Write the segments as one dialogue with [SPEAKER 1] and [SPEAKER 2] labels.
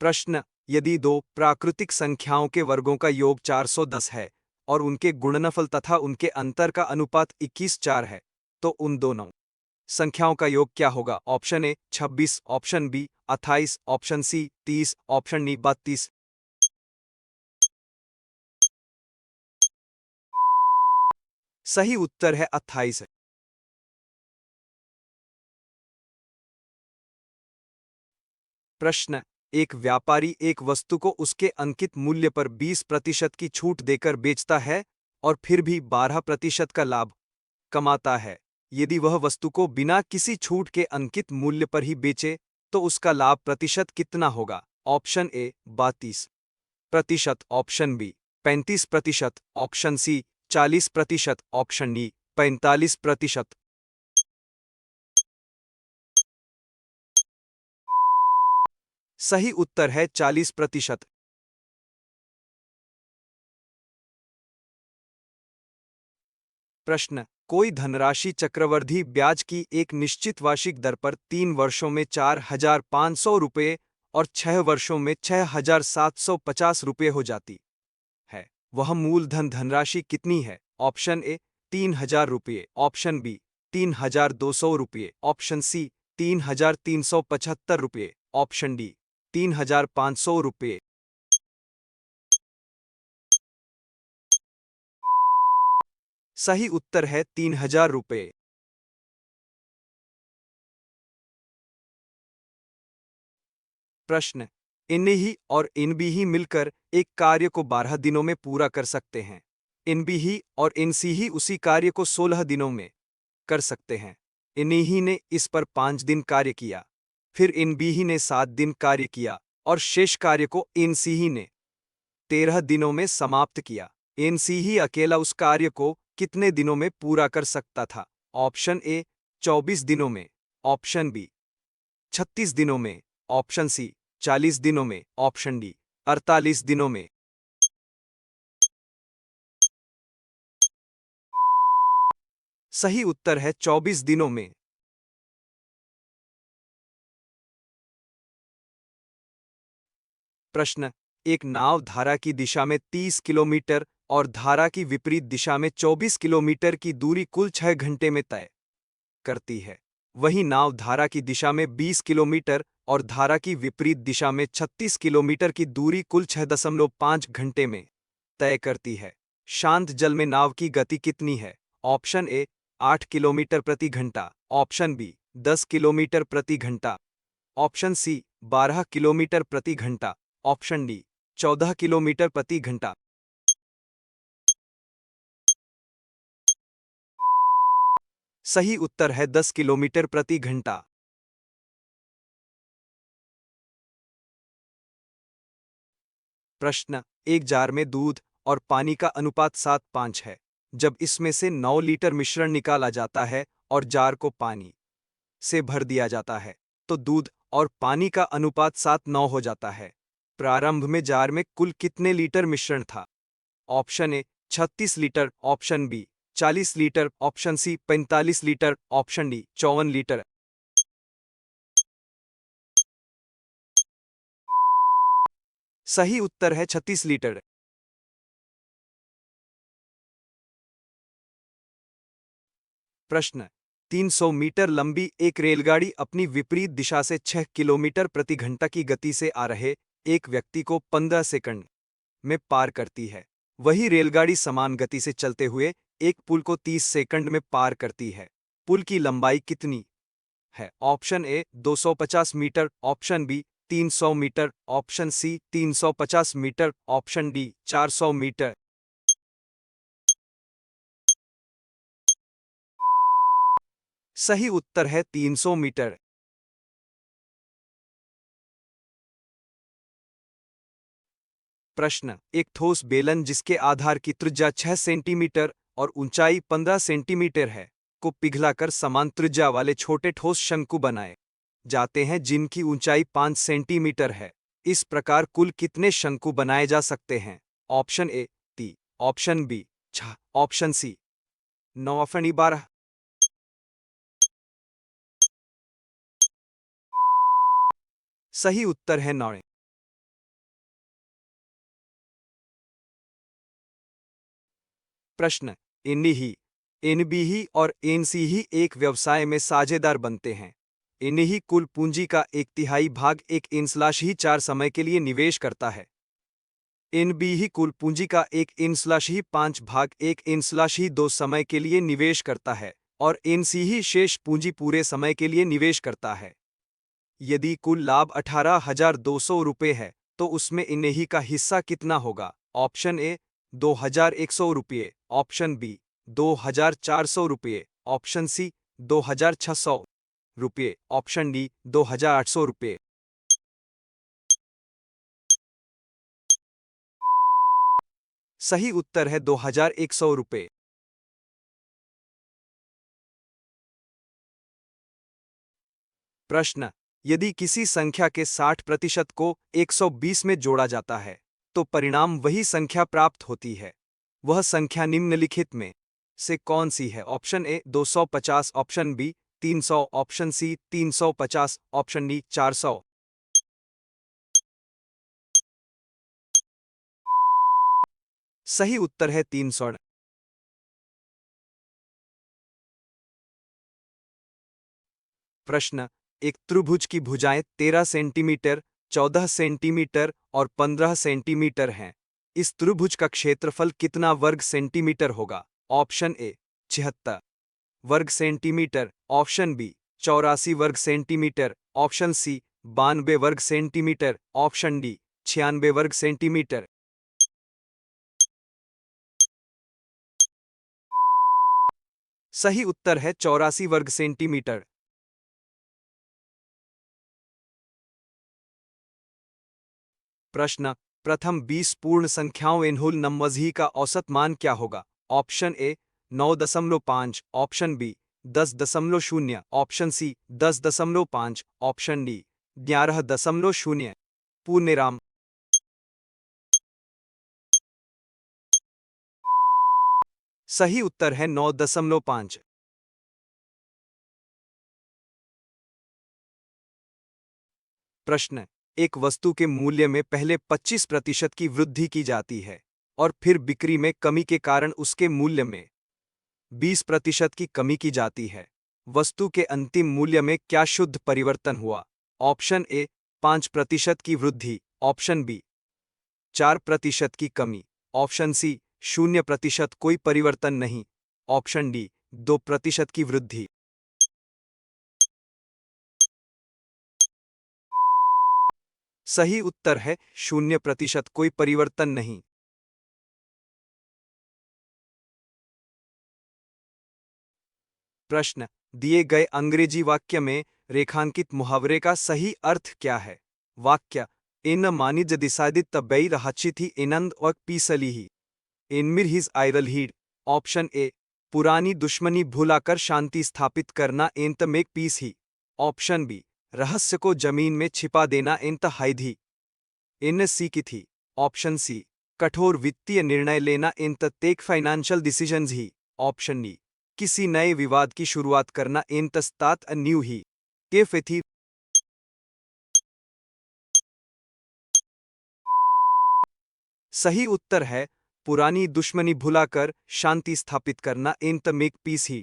[SPEAKER 1] प्रश्न, यदि दो प्राकृतिक संख्याओं के वर्गों का योग 410 है और उनके गुणनफल तथा उनके अंतर का अनुपात 21:4 है, तो उन दोनों संख्याओं का योग क्या होगा? Option A 26, option B 28, option C 30, option D 32। सही उत्तर है 28। प्रश्न, एक व्यापारी एक वस्तु को उसके अंकित मूल्य पर 20% की छूट देकर बेचता है और फिर भी 12% का लाभ कमाता है। यदि वह वस्तु को बिना किसी छूट के अंकित मूल्य पर ही बेचे तो उसका लाभ प्रतिशत कितना होगा? Option A 32%, option B 35%, option C 40%, option D 45%। सही उत्तर है 40%। प्रश्न, कोई धनराशि चक्रवृद्धि ब्याज की एक निश्चित वार्षिक दर पर 3 वर्षों में 4,500 रुपये और 6 वर्षों में 6,750 रुपये हो जाती है। वह मूलधन धनराशि कितनी है? ऑप्शन ए 3,000 रुपये, ऑप्शन बी 3,200 रुपये, ऑप्शन सी 3,375 रुपये, ऑप्शन डी 3,500 रुपये। सही उत्तर है 3,000 रुपये। प्रश्न, इन्हीं और इनबी मिलकर एक कार्य को 12 दिनों में पूरा कर सकते हैं। इनबी और इनसी ही उसी कार्य को 16 दिनों में कर सकते हैं। इन्हीं ने इस पर 5 दिन कार्य किया, फिर इनबी ने 7 दिन कार्य किया और शेष कार्य को इनसी ही ने 13 दिनों में समाप्त किया। इनसी ही अकेला उस कार्य को कितने दिनों में पूरा कर सकता था? ऑप्शन ए 24 दिनों में, ऑप्शन बी 36 दिनों में, ऑप्शन सी 40 दिनों में, ऑप्शन डी 48 दिनों में। सही उत्तर है 24 दिनों में। प्रश्न, एक नाव धारा की दिशा में 30 किलोमीटर और धारा की विपरीत दिशा में 24 किलोमीटर की दूरी कुल 6 घंटे में तय करती है। वही नाव धारा की दिशा में 20 किलोमीटर और धारा की विपरीत दिशा में 36 किलोमीटर की दूरी कुल 6.5 घंटे में तय करती है। शांत जल में नाव की गति कितनी है? ऑप्शन ए 8 किलोमीटर प्रति घंटा, ऑप्शन बी 10 किलोमीटर प्रति घंटा, ऑप्शन सी 12 किलोमीटर प्रति घंटा, ऑप्शन डी 14 किलोमीटर प्रति घंटा। सही उत्तर है 10 किलोमीटर प्रति घंटा। प्रश्न, एक जार में दूध और पानी का अनुपात 7:5 है। जब इसमें से 9 लीटर मिश्रण निकाला जाता है और जार को पानी से भर दिया जाता है, तो दूध और पानी का अनुपात 7:9 हो जाता है। प्रारंभ में जार में कुल कितने लीटर मिश्रण था? Option A 36 litre, option B 40 litre, option C 45 litre, option D 54 litre. सही उत्तर है 36 लीटर। प्रश्न, 300 मीटर लंबी एक रेलगाड़ी अपनी विपरीत दिशा से 6 किलोमीटर प्रति घंटा की गति से आ रहे एक व्यक्ति को 15 सेकंड में पार करती है। वही रेलगाड़ी समान गति से चलते हुए एक पुल को 30 सेकंड में पार करती है। पुल की लंबाई कितनी है? Option A 250 metre, option B 300 metre, option C 350 metre, option D 400 metre. सही उत्तर है 300 मीटर। प्रश्न, एक ठोस बेलन जिसके आधार की त्रिज्या 6 सेंटीमीटर और ऊंचाई 15 सेंटीमीटर है को पिघलाकर समान त्रिज्या वाले छोटे ठोस शंकु बनाए जाते हैं जिनकी ऊंचाई 5 सेंटीमीटर है। इस प्रकार कुल कितने शंकु बनाए जा सकते हैं? Option A 3, option B 6, option C 9, option D 12। सही उत्तर है 9। प्रश्न, इन्हीं एनबीही और एनसीही एक व्यवसाय में साझेदार बनते हैं। इन्हीं कुल पूंजी का 1/3 भाग एक इंस्लाश ही 4 समय के लिए निवेश करता है। एनबीही कुल पूंजी का एक इंस्लाश ही 5 भाग एक इंस्लाश ही 2 समय के लिए निवेश करता है और एनसीही शेष पूंजी पूरे समय के लिए निवेश करता है। यदि कुल लाभ 18,200 रुपये है तो उसमें इन्हीं का हिस्सा कितना होगा? ऑप्शन ए 2,100 रुपये, ऑप्शन बी 2,400 रुपये, ऑप्शन सी 2,600 रुपये, ऑप्शन डी 2,800 रुपये। सही उत्तर है 2,100 रुपये। प्रश्न, यदि किसी संख्या के 60% को 120 में जोड़ा जाता है तो परिणाम वही संख्या प्राप्त होती है। वह संख्या निम्नलिखित में से कौन सी है? Option A 250, option B 300, option C 350, option D 400। सही उत्तर है 300। प्रश्न, एक त्रिभुज की भुजाएं 13 सेंटीमीटर, 14 सेंटीमीटर और 15 सेंटीमीटर हैं। इस त्रिभुज का क्षेत्रफल कितना वर्ग सेंटीमीटर होगा? ऑप्शन ए 76 वर्ग सेंटीमीटर, ऑप्शन बी 84 वर्ग सेंटीमीटर, ऑप्शन सी 92 वर्ग सेंटीमीटर, ऑप्शन डी 96 वर्ग सेंटीमीटर। सही उत्तर है 84 वर्ग सेंटीमीटर। प्रश्न, प्रथम 20 पूर्ण संख्याओं इन होल नंबर्स ही का औसत मान क्या होगा? Option A 9.5, option B 10.0, option C 10.5, option D 11.0। पूर्णविराम। सही उत्तर है 9.5। प्रश्न, एक वस्तु के मूल्य में पहले 25% की वृद्धि की जाती है और फिर बिक्री में कमी के कारण उसके मूल्य में 20% की कमी की जाती है। वस्तु के अंतिम मूल्य में क्या शुद्ध परिवर्तन हुआ? ऑप्शन ए 5% की वृद्धि, ऑप्शन बी 4% की कमी, ऑप्शन सी 0% कोई परिवर्तन नहीं, ऑप्शन डी 2% की वृद्धि। सही उत्तर है 0% कोई परिवर्तन नहीं। प्रश्न, दिए गए अंग्रेजी वाक्य में रेखांकित मुहावरे का सही अर्थ क्या है? वाक्य, इन मानिज डिसाइडेड तबई रहाची थी इनंद और पीसली ही इनमिर हिज आयरल हीड। ऑप्शन ए पुरानी दुश्मनी भुलाकर शांति स्थापित करना एंत मेक पीस ही, ऑप्शन बी रहस्य को जमीन में छिपा देना एंत हाइद ही इन सी की थी, ऑप्शन सी कठोर वित्तीय निर्णय लेना एंत टेक फाइनेंशियल डिसीजंस ही, ऑप्शन डी किसी नए विवाद की शुरुआत करना एंत स्टार्ट अ न्यू ही केफ थी। सही उत्तर है पुरानी दुश्मनी भुलाकर शांति स्थापित करना एंत मेक पीस ही।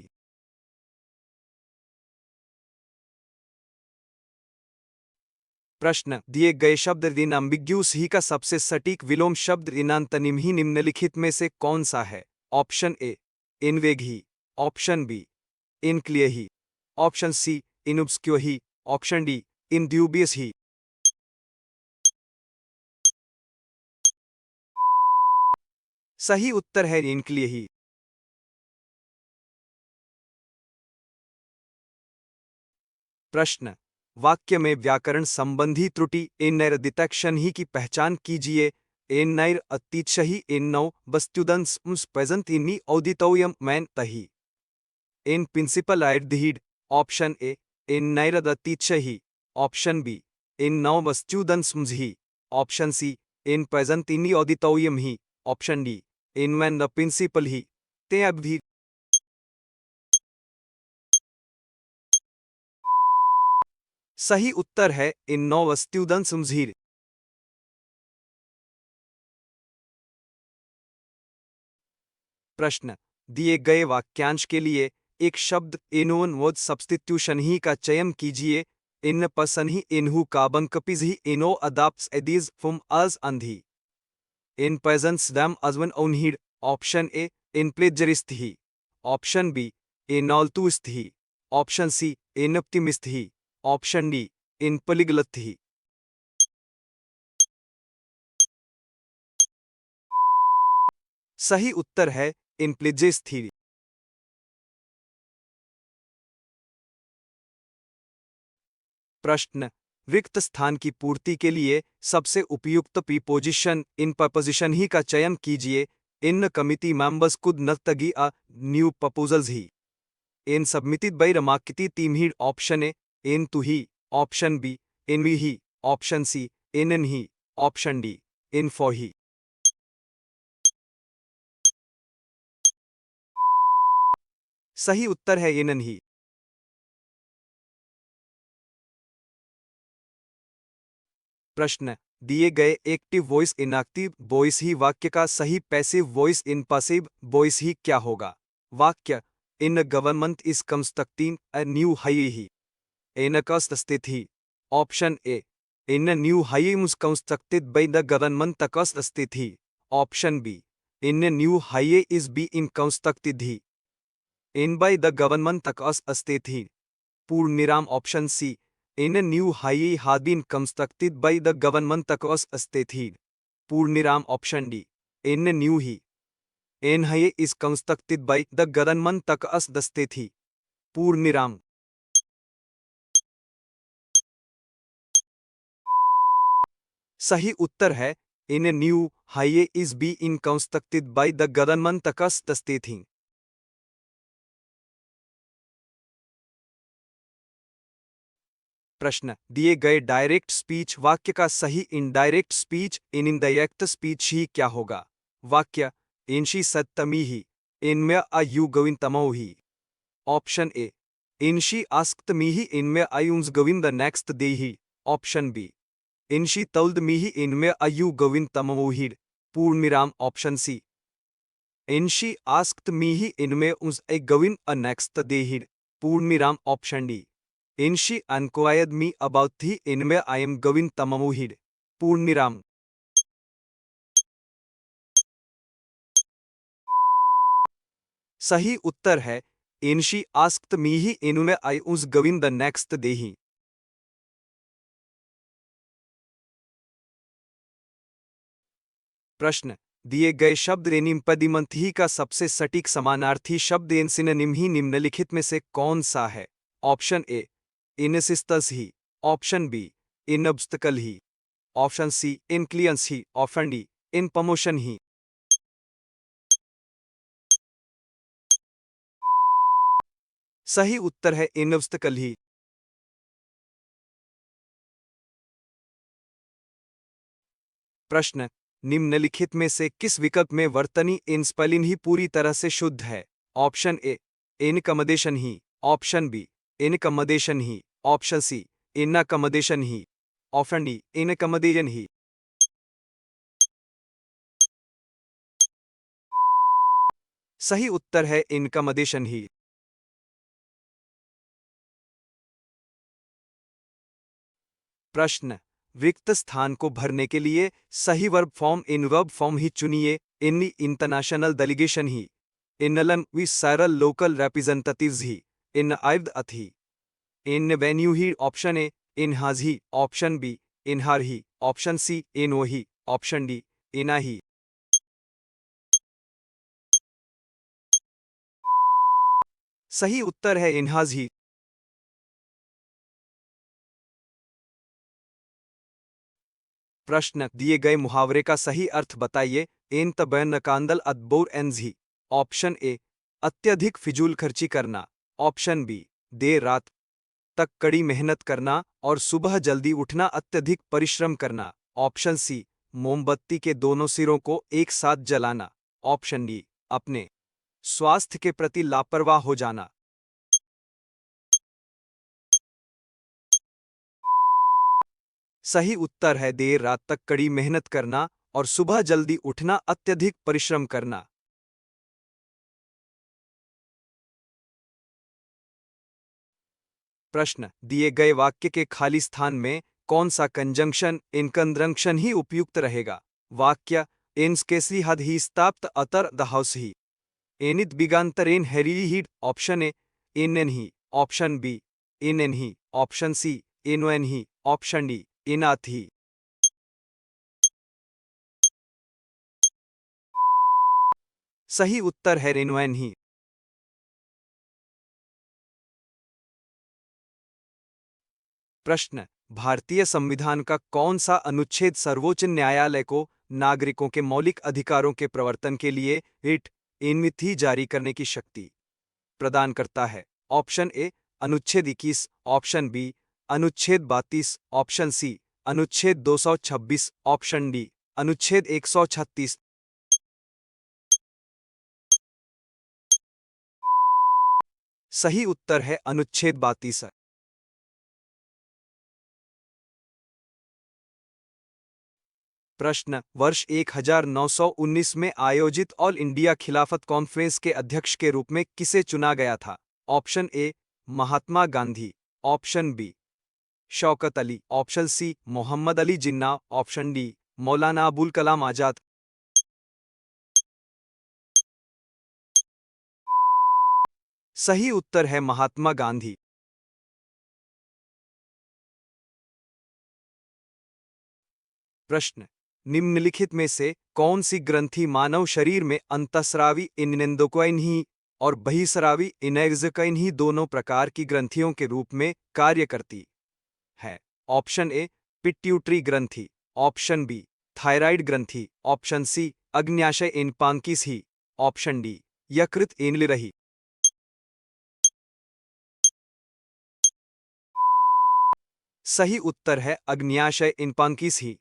[SPEAKER 1] प्रश्न, दिए गए शब्द इन अम्बिग्यूस ही का सबसे सटीक विलोम शब्द इनांतनिम ही निम्नलिखित में से कौन सा है? ऑप्शन ए इनवेग ही, ऑप्शन बी इनक्लियर ही, ऑप्शन सी इनउब्सक्योर ही, ऑप्शन डी इनड्यूबियस ही। सही उत्तर है इनक्लियर ही। प्रश्न, वाक्य में व्याकरण संबंधी त्रुटि इन नैर डिटेक्शन ही की पहचान कीजिए। एन नैर अतीतशही इन नौ बस्तुदंस प्रेजेंट इन्नी औदितोयम मैन तही इन principal at the head, option A इन नैर अतीतशही, ऑप्शन बी इन नौ बस्तुदंस ही, ऑप्शन सी इन प्रेजेंट इन्नी औदितोयम ही, ऑप्शन डी इन मैन द प्रिंसिपल ही। ते अब भी सही उत्तर है इन नौ वस्तुदंस ही। प्रश्न, दिए गए वाक्यांश के लिए एक शब्द इनोन वर्ड सब्स्टिट्यूशन ही का चयन कीजिए। इन पसन ही इन्हू काबंकपिज ही इनो अदाप्स एदीज फुम अज अंधी। इन पेजेंट्स दम अजवन उन्हीड। ऑप्शन ए इन प्लेजरिस्ट ही। ऑप्शन बी इन ऑल्टूस्ट ही। ऑप्शन सी इन ऑप्टिमिस्ट ही। ऑप्शन डी इन पोलिग्लथ ही। सही उत्तर है इन प्लेजेस थी। प्रश्न, रिक्त स्थान की पूर्ति के लिए सबसे उपयुक्त प्रीपोजिशन इन प्रपोजिशन ही का चयन कीजिए। इन कमिटी मेंबर्स कुड नतगी अ न्यू प्रपोजल्स ही। इन सबमिटेड बाय रमाकिती टीम ही। ऑप्शन ए इन टू ही। ऑप्शन बी इन वी ही। ऑप्शन सी इन ही। ऑप्शन डी इन फॉर ही। सही उत्तर है इन ही। प्रश्न, दिए गए एक्टिव वॉइस इनएक्टिव वॉइस ही वाक्य का सही पैसिव वॉइस इन पासिव वॉइस ही क्या होगा? वाक्य, इन government is constructing a new highway ही। इन स्थित ही। ऑप्शन ए इन new highway is constructed by the government स्थित ही। ऑप्शन बी इन न्यू हाईवे इज बी इन कंस्ट्रक्टेड ही। इन बाय द गवर्नमेंट स्थित ही। पूर्णविराम। ऑप्शन सी इन new highway had been constructed by the government across state ही। पूर्णविराम। ऑप्शन डी इन न्यू ही an highway is constructed by the government across the state ही। पूर्णविराम। सही उत्तर है इन न्यू हाईवे इज बी इन constructed by the government across the state ही। प्रश्न, दिए गए डायरेक्ट स्पीच वाक्य का सही इनडायरेक्ट स्पीच इन इनडायरेक्ट स्पीच ही क्या होगा? वाक्य, इनशी सत्तमी ही। इनमें आयु गोविंद तमो ही। ऑप्शन ए इनशी आस्क्ड मी ही इनमें आयुंस गोविंद द नेक्स्ट डे ही। ऑप्शन बी इनशी told मी ही इनमें आयु गोविंद तमो ही। पूर्णविराम। ऑप्शन सी इनशी आस्क्ड मी ही इनमें उस ए गोविंद अ नेक्स्ट डे ही। पूर्णविराम। Option D in she inquired me about the इनमें आई एम गोविंद तममुहिड। पूर्णविराम। सही उत्तर है इन शी आस्क्ड मी ही इनमें आई उस गोविंद द नेक्स्ट डे ही। प्रश्न, दिए गए शब्द रेनिम्पदिमंत ही का सबसे सटीक समानार्थी शब्द इन सिनोनिम ही निम्नलिखित में से कौन सा है? ऑप्शन ए इनसिस्तस ही। ऑप्शन बी इन ऑब्स्टकल ही। ऑप्शन सी इन क्लियंस ही। ऑप्शन डी इन प्रमोशन ही। सही उत्तर है इन ऑब्स्टकल ही। प्रश्न, निम्नलिखित में से किस विकल्प में वर्तनी इन स्पेलिंग ही पूरी तरह से शुद्ध है? ऑप्शन ए इन कमोडेशन ही। ऑप्शन बी इन कमोडेशन ही। ऑप्शन सी इन अकमोडेशन ही। ऑप्शन डी इन कमोडेशन ही। सही उत्तर है इन कमोडेशन ही। प्रश्न, रिक्त स्थान को भरने के लिए सही वर्ब फॉर्म इन वर्ब फॉर्म ही चुनिए। इन इंटरनेशनल डेलीगेशन ही। इनलन वी सैरल लोकल रिप्रेजेंटेटिव्स ही। इन आइब्द अथी। इन वेन्यू ही। ऑप्शन ए इन हाज ही। ऑप्शन बी इन हार ही। ऑप्शन सी इन वो ही। ऑप्शन डी इना ही। सही उत्तर है इनहाज ही। प्रश्न, दिए गए मुहावरे का सही अर्थ बताइए। इन तबैन नकांदल अदबोर एन्ज ही। ऑप्शन ए अत्यधिक फिजूल खर्ची करना। ऑप्शन बी देर रात तक कड़ी मेहनत करना और सुबह जल्दी उठना अत्यधिक परिश्रम करना। ऑप्शन सी मोमबत्ती के दोनों सिरों को एक साथ जलाना। ऑप्शन डी अपने स्वास्थ्य के प्रति लापरवाह हो जाना। सही उत्तर है देर रात तक कड़ी मेहनत करना और सुबह जल्दी उठना अत्यधिक परिश्रम करना। प्रश्न, दिए गए वाक्य के खाली स्थान में कौन सा कंजंक्शन इनकंजंक्शन ही उपयुक्त रहेगा? वाक्य, एन्स केसी हद ही स्ताप्त अतर द हाउस ही एनित बिगांतर इन हेरी ही। ऑप्शन ए, इन एन ही। ऑप्शन बी, इन एन ही। ऑप्शन सी, इन एन ही। ऑप्शन डी, इनाथ ही। सही उत्तर है इनवेन ही। प्रश्न, भारतीय संविधान का कौन सा अनुच्छेद सर्वोच्च न्यायालय को नागरिकों के मौलिक अधिकारों के प्रवर्तन के लिए रिट इनमिथी जारी करने की शक्ति प्रदान करता है? ऑप्शन ए, अनुच्छेद 21। ऑप्शन बी, अनुच्छेद 32। ऑप्शन सी, अनुच्छेद 226। ऑप्शन डी, अनुच्छेद 136। सही उत्तर है अनुच्छेद 32। प्रश्न, वर्ष 1919 में आयोजित ऑल इंडिया खिलाफत कॉन्फ्रेंस के अध्यक्ष के रूप में किसे चुना गया था? Option A, Mahatma Gandhi. Option B, Shaukat Ali. Option C, Mohammad Ali Jinnah. Option D, Maulana Abul Kalam Azad. सही उत्तर है महात्मा गांधी। प्रश्न, निम्नलिखित में से कौन सी ग्रंथि मानव शरीर में अंतःस्रावी इनेंडोक्राइन और बहिस्रावी इनेक्सोक्राइन दोनों प्रकार की ग्रंथियों के रूप में कार्य करती है? ऑप्शन ए, पिट्यूटरी ग्रंथि। ऑप्शन बी, थायराइड ग्रंथि। ऑप्शन सी, अग्न्याशय इनपांकिस ही। ऑप्शन डी, यकृत इनलिरही। सही उत्तर है अग्न्याशय इनपांकिस ही।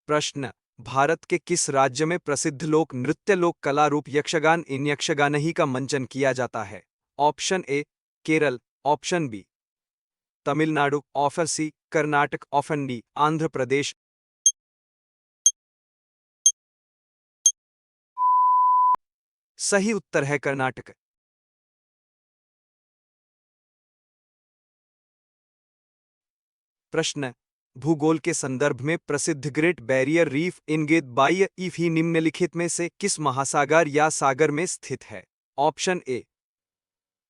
[SPEAKER 1] प्रश्न, भारत के किस राज्य में प्रसिद्ध लोक नृत्य लोक कला रूप यक्षगान इन यक्षगानही का मंचन किया जाता है? Option A, Kerala. Option B, Tamil Nadu. Option C, Karnataka. Option D, Andhra Pradesh. सही उत्तर है कर्नाटक। प्रश्न, भूगोल के संदर्भ में प्रसिद्ध ग्रेट बैरियर रीफ इनगेद बाह्य ईफ ही निम्नलिखित में से किस महासागर या सागर में स्थित है? ऑप्शन ए,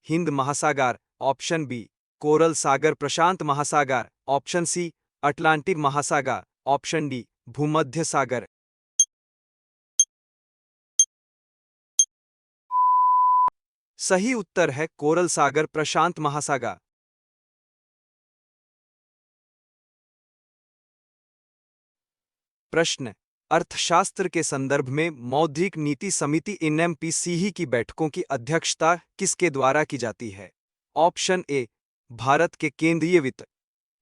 [SPEAKER 1] हिंद महासागर। ऑप्शन बी, कोरल सागर प्रशांत महासागर। ऑप्शन सी, अटलांटिक महासागर। ऑप्शन डी, भूमध्य सागर। सही उत्तर है कोरल सागर प्रशांत महासागर। प्रश्न, अर्थशास्त्र के संदर्भ में मौद्रिक नीति समिति एनएमपीसी की बैठकों की अध्यक्षता किसके द्वारा की जाती है? ऑप्शन ए, भारत के केंद्रीय वित्त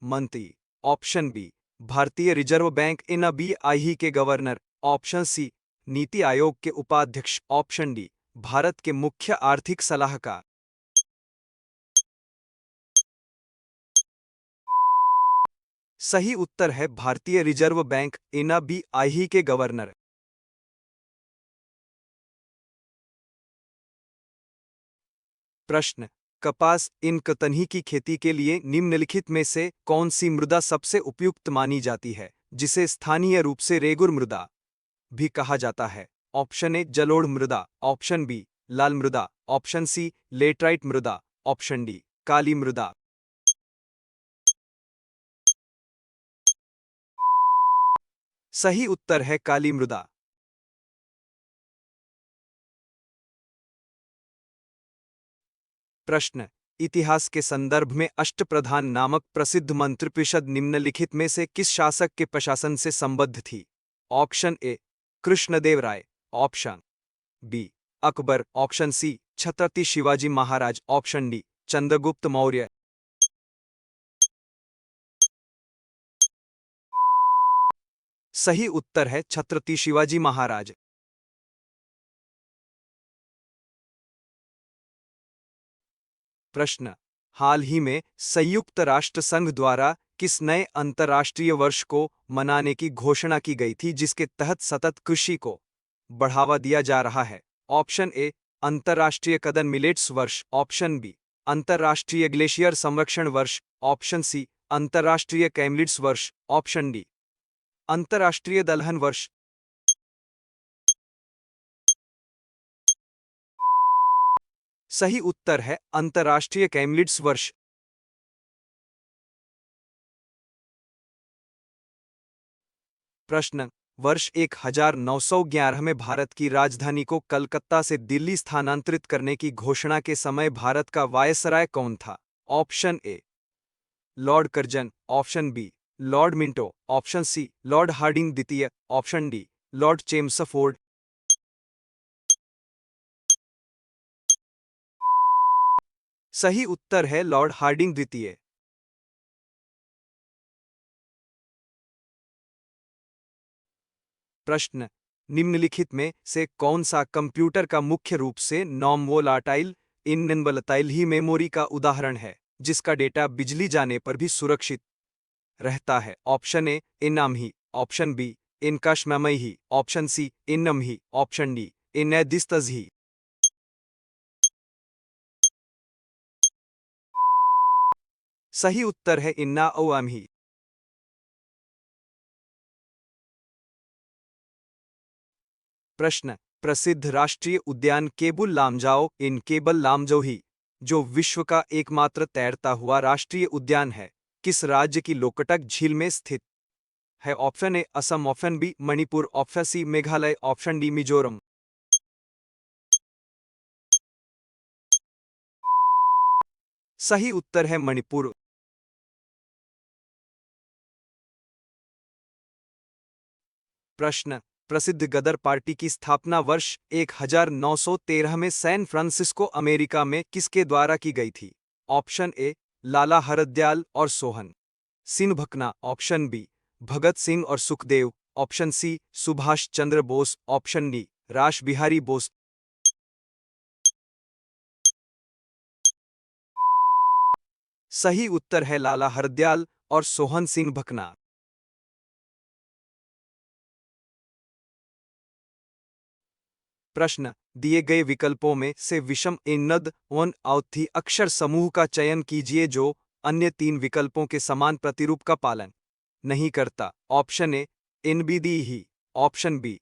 [SPEAKER 1] मंत्री। ऑप्शन बी, भारतीय रिजर्व बैंक एनबीआई के governor. Option C, NITI Aayog के उपाध्यक्ष। ऑप्शन डी, भारत के मुख्य आर्थिक सलाहकार। सही उत्तर है भारतीय रिजर्व बैंक एनबीआई के गवर्नर। प्रश्न, कपास इन कतनी की खेती के लिए निम्नलिखित में से कौन सी मृदा सबसे उपयुक्त मानी जाती है, जिसे स्थानीय रूप से रेगुर मृदा भी कहा जाता है? ऑप्शन ए, जलोढ़ मृदा। ऑप्शन बी, लाल मृदा। ऑप्शन सी, लेटराइट मृदा। ऑप्शन डी, काली मृदा। सही उत्तर है काली मृदा। प्रश्न, इतिहास के संदर्भ में अष्टप्रधान नामक प्रसिद्ध मंत्रिपरिषद निम्नलिखित में से किस शासक के प्रशासन से संबद्ध थी? Option A, Krishnadevaraya. Option B, Akbar. Option C, Chhatrapati Shivaji Maharaj. Option D, Chandragupta Maurya. सही उत्तर है छत्रपति शिवाजी महाराज। प्रश्न, हाल ही में संयुक्त राष्ट्र संघ द्वारा किस नए अंतर्राष्ट्रीय वर्ष को मनाने की घोषणा की गई थी जिसके तहत सतत कृषि को बढ़ावा दिया जा रहा है? ऑप्शन ए अंतर्राष्ट्रीय कदन मिलेट्स वर्ष, ऑप्शन बी अंतर्राष्ट्रीय ग्लेशियर संरक्षण वर्ष, ऑप्शन सी अंतर्राष्ट्रीय कैमलिड्स वर्ष, ऑप्शन डी अंतर्राष्ट्रीय दलहन वर्ष। सही उत्तर है अंतर्राष्ट्रीय कैमलिड्स वर्ष। प्रश्न, वर्ष 1911 में भारत की राजधानी को कलकत्ता से दिल्ली स्थानांतरित करने की घोषणा के समय भारत का वायसराय कौन था? Option A Lord Curzon, option B Lord Minto, option C Lord Hardinge द्वितीय, ऑप्शन डी लॉर्ड चेम्सफोर्ड। सही उत्तर है लॉर्ड हार्डिंग द्वितीय। प्रश्न, निम्नलिखित में से कौन सा कंप्यूटर का मुख्य रूप से नॉन वोलाटाइल इनवोलाटाइल ही मेमोरी का उदाहरण है, जिसका डेटा बिजली जाने पर भी सुरक्षित रहता है? ऑप्शन ए इनाम ही, ऑप्शन बी इनकाशममई ही, ऑप्शन सी इनम ही, ऑप्शन डी इनदिस्तज ही। सही उत्तर है इन्ना ओआम ही। प्रश्न, प्रसिद्ध राष्ट्रीय उद्यान केबुल लामजाओ इन केबल लामजो ही, जो विश्व का एकमात्र तैरता हुआ राष्ट्रीय उद्यान है, किस राज्य की लोकटक झील में स्थित है? Option A Assam, option B Manipur, option C Meghalaya, option D Mizoram. सही उत्तर है मणिपुर। प्रश्न, प्रसिद्ध गदर पार्टी की स्थापना वर्ष 1913 में सैन फ्रांसिस्को, अमेरिका में किसके द्वारा की गई थी? ऑप्शन ए लाला हरदयाल और सोहन सिंह भकना, ऑप्शन बी भगत सिंह और Sukhdev, option C Subhash Chandra Bose, option D रास बिहारी बोस। सही उत्तर है लाला हरदयाल और सोहन सिंह भकना। प्रश्न, दिए गए विकल्पों में से विषम इन्नद वन औथी अक्षर समूह का चयन कीजिए जो अन्य तीन विकल्पों के समान प्रतिरूप का पालन नहीं करता। ऑप्शन ए इनबिदी ही, ऑप्शन बी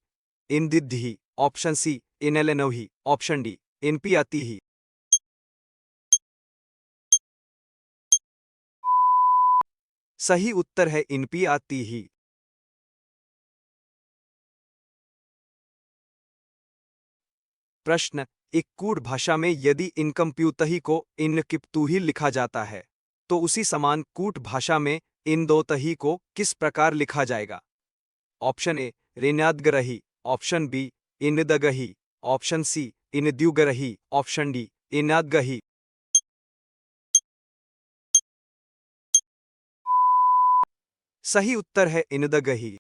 [SPEAKER 1] इनदिद्ध ही, ऑप्शन सी इनएलेनो ही, ऑप्शन डी इनपियाती ही। सही उत्तर है इनपियाती ही। प्रश्न, एक कूट भाषा में यदि इनकम्प्यूतही को इनकिप्तूही लिखा जाता है, तो उसी समान कूट भाषा में इन दो तही को किस प्रकार लिखा जाएगा? ऑप्शन ए ऋणाद्गरही, ऑप्शन बी इनदगही, ऑप्शन सी इनद्युगरही, ऑप्शन डी इनाद्गही। सही उत्तर है इनदगही।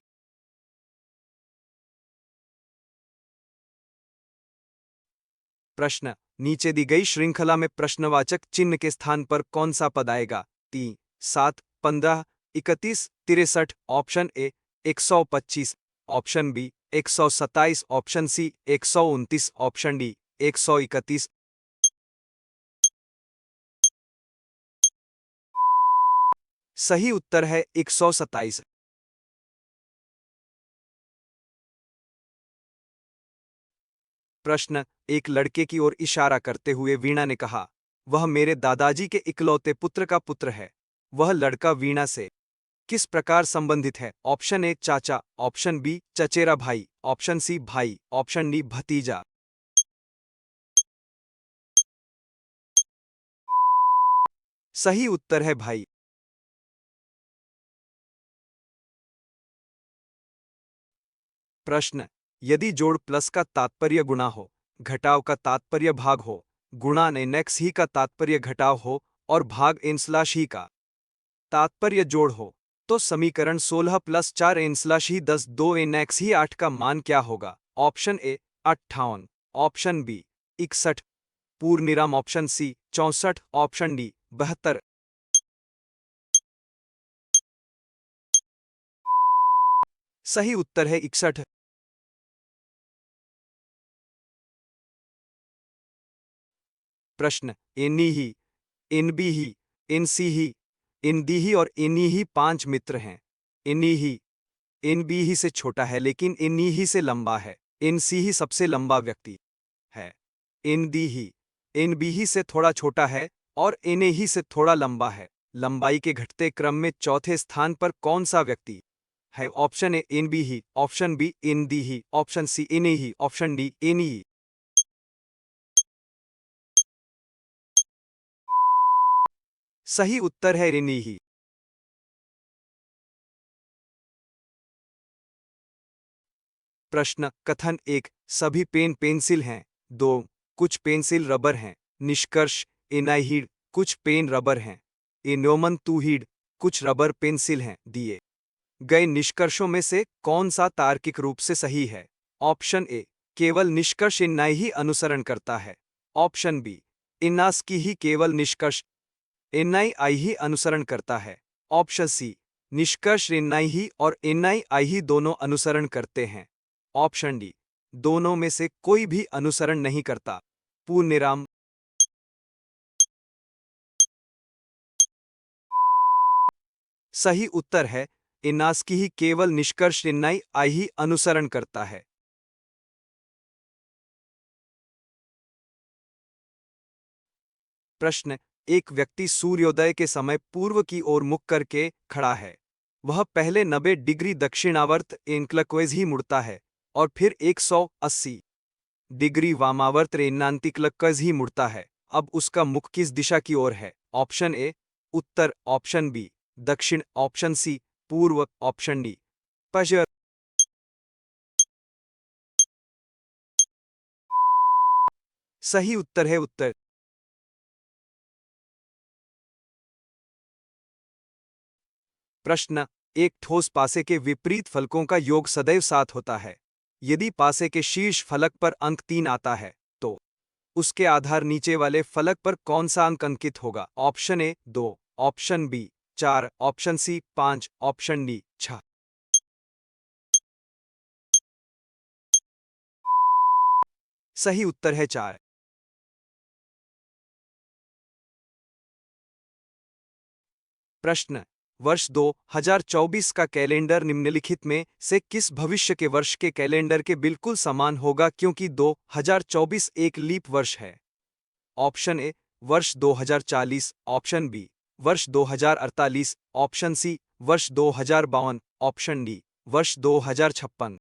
[SPEAKER 1] प्रश्न, नीचे दी गई श्रृंखला में प्रश्नवाचक चिन्ह के स्थान पर कौन सा पद आएगा? 3, 7, 15, 31, 63। Option A 125, option B 127, option C 129, option D 131। सही उत्तर है 127। प्रश्न, एक लड़के की ओर इशारा करते हुए वीणा ने कहा, वह मेरे दादाजी के इकलौते पुत्र का पुत्र है। वह लड़का वीणा से किस प्रकार संबंधित है? ऑप्शन ए चाचा, ऑप्शन बी चचेरा भाई, ऑप्शन सी भाई, ऑप्शन डी भतीजा। सही उत्तर है भाई। प्रश्न, यदि जोड़ प्लस का तात्पर्य गुणा हो, घटाव का तात्पर्य भाग हो, गुणा ने नेक्स ही का तात्पर्य घटाव हो और भाग इंस्लाश ही का तात्पर्य जोड़ हो, तो समीकरण 16 प्लस 4 इंस्लाश ही 10 2 इन एक्स ही 8 का मान क्या होगा? ऑप्शन ए 58, ऑप्शन बी 61, पूर्णविराम, ऑप्शन सी 64, ऑप्शन डी 72। सही उत्तर है 61। प्रश्न इन्ही, इनबीही, इनसीही, इनदीही और इन्ही 5 मित्र हैं। इन्ही, इनबीही से छोटा है लेकिन इन्ही से लंबा है। इनसीही सबसे लंबा व्यक्ति है। इनदीही, इनबीही से थोड़ा छोटा है और इन्ही से थोड़ा लंबा है। लंबाई के घटते क्रम में चौथे स्थान पर कौन सा व्यक्ति है? ऑप्शन ए इनबीही, ऑप्शन बी इनदीही, ऑप्शन सी इन्ही, ऑप्शन डी इन्ही। सही उत्तर है इन्ही। प्रश्न कथन 1 सभी पेन पेंसिल हैं। 2 कुछ पेंसिल रबर हैं। निष्कर्ष इनाइड कुछ पेन रबर हैं। इनोमन तूहीड कुछ रबर पेंसिल हैं। दिए गए निष्कर्षों में से कौन सा तार्किक रूप से सही है? ऑप्शन ए केवल निष्कर्ष इन्नाई ही अनुसरण करता है। ऑप्शन बी इन्नास की ही केवल निष्कर्ष इन्नाई आई ही अनुसरण करता है। ऑप्शन सी निष्कर्ष इन्नाई ही और इन्नाई आई ही दोनों अनुसरण करते हैं। ऑप्शन डी दोनों में से कोई भी अनुसरण नहीं करता। पूर्णविराम। सही उत्तर है इन्नास की ही केवल निष्कर्ष इन्नाई आई ही अनुसरण करता है। प्रश्न एक व्यक्ति सूर्योदय के समय पूर्व की ओर मुख करके खड़ा है। वह पहले 90 डिग्री दक्षिणावर्त एंक्लक्वेज ही मुड़ता है और फिर 180 डिग्री वामावर्त एन्नांतिक्लक्वेज ही मुड़ता है। अब उसका मुख किस दिशा की ओर है? ऑप्शन ए उत्तर, ऑप्शन बी दक्षिण, ऑप्शन सी पूर्व, ऑप्शन डी पश्चिम। सही उत्तर है उत्तर। प्रश्न एक ठोस पासे के विपरीत फलकों का योग सदैव 7 होता है। यदि पासे के शीर्ष फलक पर अंक 3 आता है तो उसके आधार नीचे वाले फलक पर कौन सा अंक अंकित होगा? Option A 2, option B 4, option C 5, option D 6। सही उत्तर है 4। प्रश्न वर्ष 2024 का कैलेंडर निम्नलिखित में से किस भविष्य के वर्ष के कैलेंडर के बिल्कुल समान होगा क्योंकि 2024 एक लीप वर्ष है? ऑप्शन ए वर्ष 2040, ऑप्शन बी वर्ष 2048, ऑप्शन सी वर्ष 2052, ऑप्शन डी वर्ष 2056।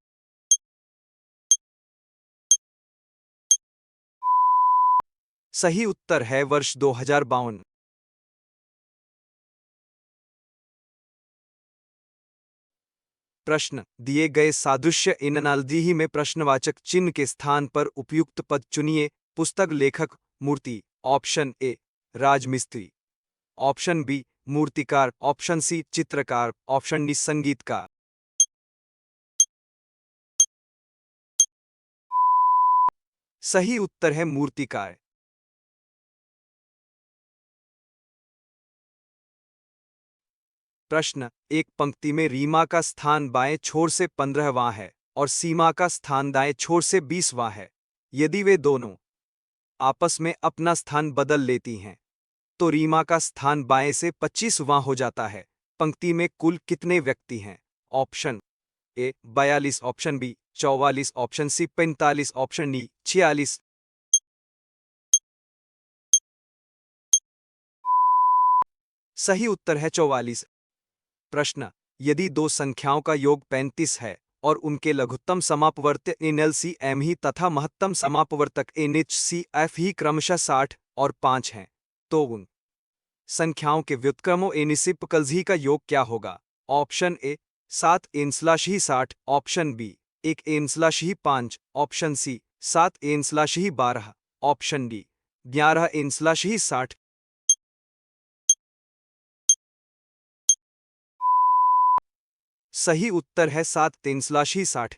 [SPEAKER 1] सही उत्तर है वर्ष 2052। प्रश्न दिए गए सादृश्य इननाल्दीही में प्रश्नवाचक चिन्ह के स्थान पर उपयुक्त पद चुनिए। पुस्तक लेखक मूर्ति। ऑप्शन ए राजमिस्त्री, ऑप्शन बी मूर्तिकार, ऑप्शन सी चित्रकार, ऑप्शन डी संगीतकार। सही उत्तर है मूर्तिकार। प्रश्न एक पंक्ति में रीमा का स्थान बाएं छोर से 15वां है और सीमा का स्थान दाएं छोर से 20वां है। यदि वे दोनों आपस में अपना स्थान बदल लेती हैं तो रीमा का स्थान बाएं से 25वां हो जाता है। पंक्ति में कुल कितने व्यक्ति हैं? Option A 42, option B 44, option C 45, option D 46। सही उत्तर है 44। प्रश्न यदि दो संख्याओं का योग 35 है और उनके लघुत्तम समापवर्त एनएलसीएम ही तथा महत्तम समापवर्तक एनएचसीएफ ही क्रमशः 60 और 5 हैं तो उन संख्याओं के व्युत्क्रमों एनिसिपकल्स ही का योग क्या होगा? ऑप्शन ए 7 एन/ही 60, ऑप्शन बी 1 एन/ही 5, ऑप्शन सी 7 एन/ही 12, ऑप्शन डी 11 एन/ही 60। सही उत्तर है 7 एन/ही 60।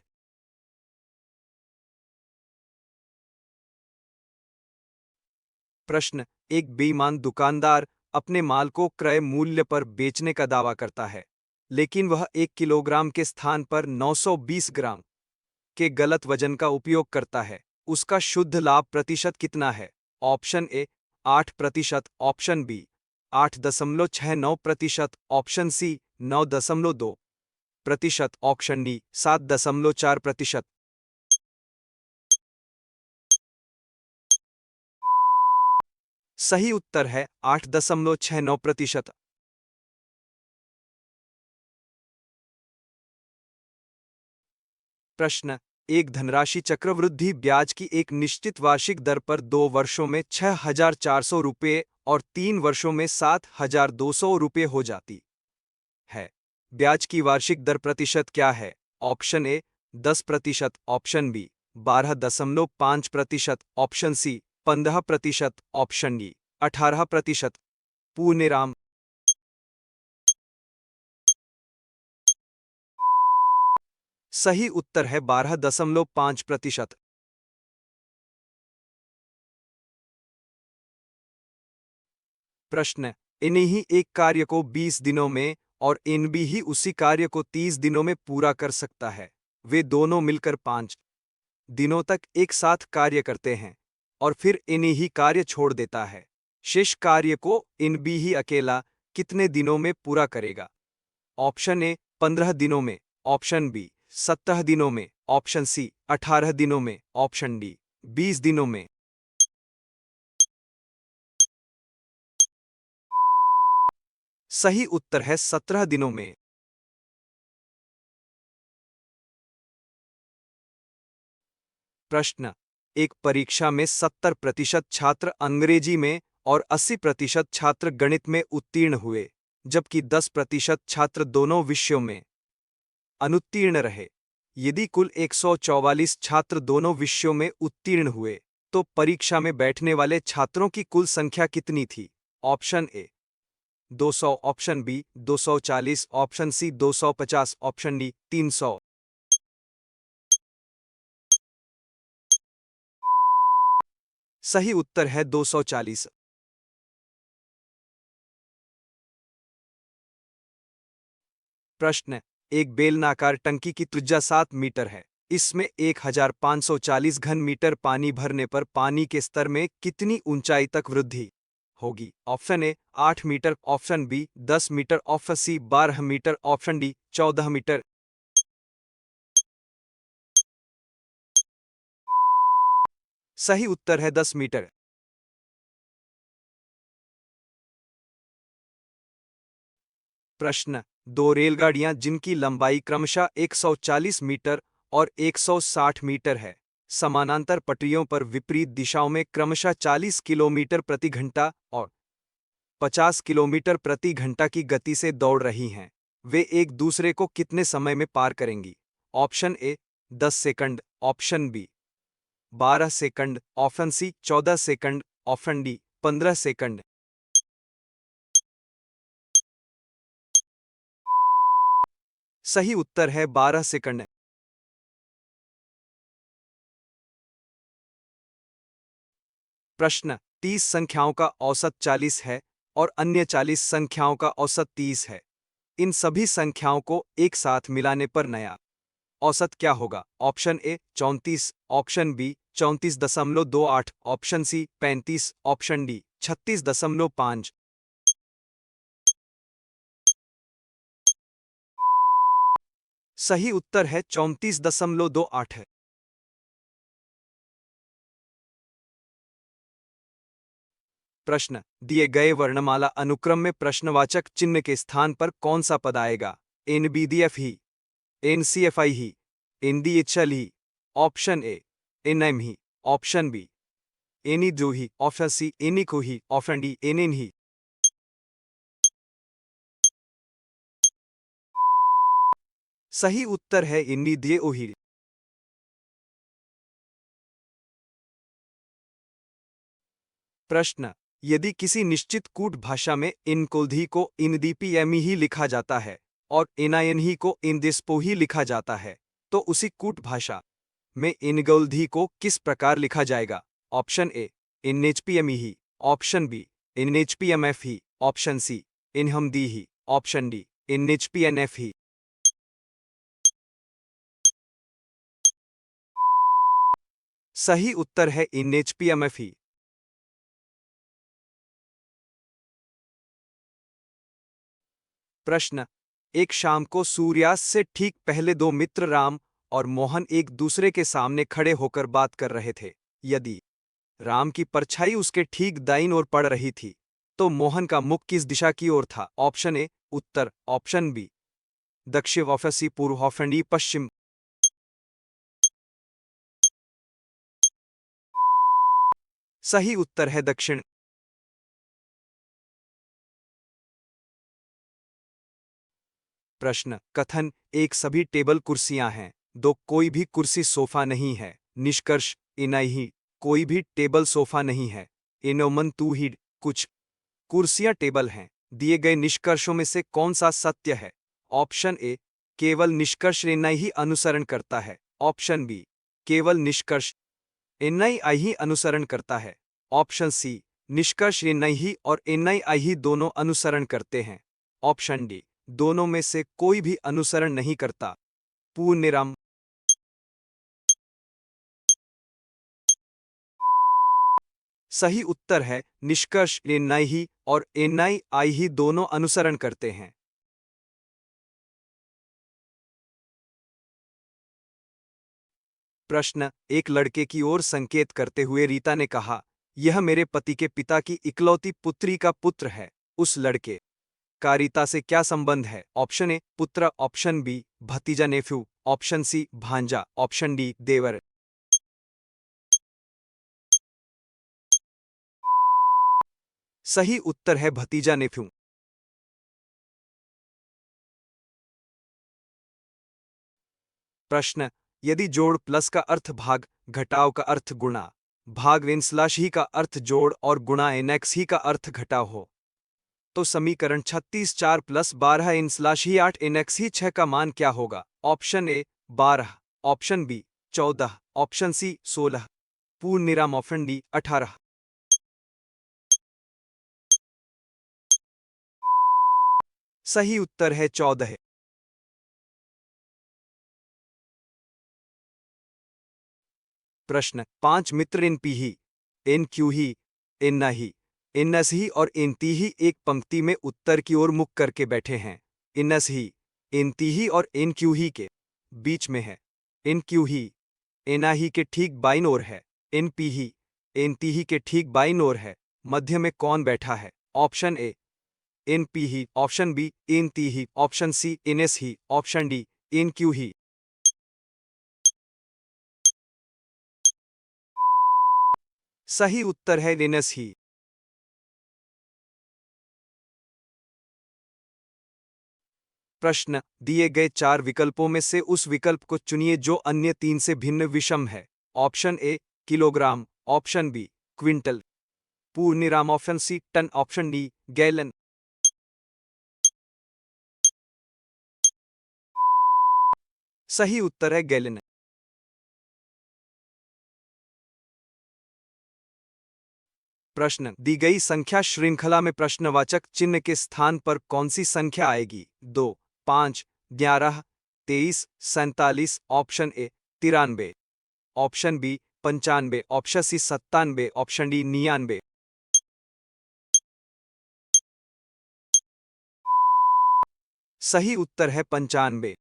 [SPEAKER 1] प्रश्न एक बेईमान दुकानदार अपने माल को क्रय मूल्य पर बेचने का दावा करता है लेकिन वह 1 किलोग्राम के स्थान पर 920 ग्राम के गलत वजन का उपयोग करता है। उसका शुद्ध लाभ प्रतिशत कितना है? Option A 8%, option B 8.69%, option C 9.2%, option D 7.4%। सही उत्तर है 8.69%। प्रश्न, एक धनराशि चक्रवृद्धि ब्याज की एक निश्चित वार्षिक दर पर 2 वर्षों में 6,400 रुपये और 3 वर्षों में 7,200 रुपये हो जाती है। ब्याज की वार्षिक दर प्रतिशत क्या है? Option A 10%, option B 12.5%, option C 15%, option D 18%। पूर्णराम। सही उत्तर है 12.5%। प्रश्न, इन्हीं एक कार्य को 20 दिनों में और इन भी ही उसी कार्य को 30 दिनों में पूरा कर सकता है। वे दोनों मिलकर 5 दिनों तक एक साथ कार्य करते हैं और फिर इन्हीं ही कार्य छोड़ देता है। शेष कार्य को इन भी ही अकेला कितने दिनों में पूरा करेगा? ऑप्शन ए 15 दिनों में, ऑप्शन बी 17 दिनों में, ऑप्शन सी 18 दिनों में, ऑप्शन डी 20 दिनों में। सही उत्तर है 17 दिनों में। प्रश्न, एक परीक्षा में 70% छात्र अंग्रेजी में और 80% छात्र गणित में उत्तीर्ण हुए, जबकि 10% छात्र दोनों विषयों में अनुत्तीर्ण रहे। यदि कुल 144 छात्र दोनों विषयों में उत्तीर्ण हुए, तो परीक्षा में बैठने वाले छात्रों की कुल संख्या कितनी थी? Option A 200, option B 240, option C 250, option D 300। सही उत्तर है 240। प्रश्न, एक बेलनाकार टंकी की त्रिज्या 7 मीटर है। इसमें 1540 घन मीटर पानी भरने पर पानी के स्तर में कितनी ऊंचाई तक वृद्धि होगी? Option A 8 metre, option B 10 metre, option C 12 metre, option D 14 metre. सही उत्तर है 10 मीटर। प्रश्न, दो रेलगाड़ियां जिनकी लंबाई क्रमशः 140 मीटर और 160 मीटर है, समानांतर पटरियों पर विपरीत दिशाओं में क्रमशः 40 किलोमीटर प्रति घंटा और 50 किलोमीटर प्रति घंटा की गति से दौड़ रही हैं। वे एक दूसरे को कितने समय में पार करेंगी? Option A 10 second, option B 12 second, option C 14 second, option D 15 second. सही उत्तर है 12 सेकंड। प्रश्न, 30 संख्याओं का औसत 40 है और अन्य 40 संख्याओं का औसत 30 है। इन सभी संख्याओं को एक साथ मिलाने पर नया औसत क्या होगा? Option A 34, option B 34.28, option C 35, option D 36.5। सही उत्तर है 34.28। प्रश्न, दिए गए वर्णमाला अनुक्रम में प्रश्नवाचक चिन्ह के स्थान पर कौन सा पद आएगा? एनबीडीएफ ही, एनसीएफआई ही, एनडीएचएल ही, ऑप्शन ए एनएम ही, ऑप्शन बी एनी जो ही, ऑप्शन सी एनी को ही, ऑप्शन डी एनएन ही। सही उत्तर है इन्नी दिए ओही। प्रश्न, यदि किसी निश्चित कूट भाषा में इन कुल्धी को इनदीपीएमई ही लिखा जाता है और इनायन ही को इंदिस्पो ही लिखा जाता है, तो उसी कूट भाषा में इनगुल्धी को किस प्रकार लिखा जाएगा? ऑप्शन ए इनएचपीएमई ही, ऑप्शन बी इनएचपीएमएफ ही, ऑप्शन सी इनहमदी ही, ऑप्शन डी इनएचपीएनएफ ही। सही उत्तर है इनएचपीएमएफ ही। प्रश्न। एक शाम को सूर्यास्त से ठीक पहले दो मित्र राम और मोहन एक दूसरे के सामने खड़े होकर बात कर रहे थे। यदि राम की परछाई उसके ठीक दाईं ओर पड़ रही थी, तो मोहन का मुख किस दिशा की ओर था? ऑप्शन ए उत्तर, ऑप्शन बी दक्षिण, ऑप्शन सी पूर्व, ऑप्शन डी पश्चिम। सही उत्तर है दक्षिण। प्रश्न। कथन एक सभी टेबल कुर्सियां हैं, दो कोई भी कुर्सी सोफा नहीं है। निष्कर्ष इनाही कोई भी टेबल सोफा नहीं है। इनोमन तू ही कुछ कुर्सियां टेबल हैं। दिए गए निष्कर्षों में से कौन सा सत्य है? ऑप्शन ए केवल निष्कर्ष इनाई ही अनुसरण करता है। ऑप्शन बी केवल निष्कर्ष इनाई आई ही अनुसरण करता है। ऑप्शन सी निष्कर्ष इनाई ही और इनाई आई ही दोनों अनुसरण करते हैं। ऑप्शन डी दोनों में से कोई भी अनुसरण नहीं करता। पूर्णविराम। सही उत्तर है निष्कर्ष एनआई ही और एनआई आई ही दोनों अनुसरण करते हैं। प्रश्न। एक लड़के की ओर संकेत करते हुए रीता ने कहा, यह मेरे पति के पिता की इकलौती पुत्री का पुत्र है। उस लड़के का रीता से क्या संबंध है? ऑप्शन ए पुत्र, ऑप्शन बी भतीजा नेफ्यू, ऑप्शन सी भांजा, ऑप्शन डी देवर। सही उत्तर है भतीजा नेफ्यू। प्रश्न। यदि जोड़ प्लस का अर्थ भाग, घटाव का अर्थ गुणा, भाग इन स्लैश ही का अर्थ जोड़ और गुणा इन एक्स ही का अर्थ घटाव हो, तो समीकरण 36 4 प्लस 12 इन स्लैश ही 8 इन एक्स ही 6 का मान क्या होगा? Option A 12, option B 14, option C 16, पूर्णविराम, ऑप्शन डी 18। सही उत्तर है 14। प्रश्न। पांच मित्र in P he, in Q ही, इन न ही, इन नस ही और इन ती ही एक पंक्ति में उत्तर की ओर मुख करके बैठे हैं। इन नस ही, इन ती ही और इन क्यू ही के बीच में है। इन क्यू ही इना ही के ठीक बाईं ओर है। इन पी ही इन ती ही के ठीक बाईं ओर है। मध्य में कौन बैठा है? Option A in P he, option B इन ती ही, ऑप्शन सी इन एस ही, ऑप्शन डी इन क्यू ही। सही उत्तर है इन एस ही। प्रश्न। दिए गए चार विकल्पों में से उस विकल्प को चुनिए जो अन्य तीन से भिन्न विषम है। Option A kilogram, option B quintal, पूर्णविराम, option C ton, option D gallon. सही उत्तर है गैलन। प्रश्न। दी गई संख्या श्रृंखला में प्रश्नवाचक चिन्ह के स्थान पर कौन सी संख्या आएगी? 2, 5, 11, 23, 47, option A 93, option B 95, option C 97, option D 99। सही उत्तर है 95।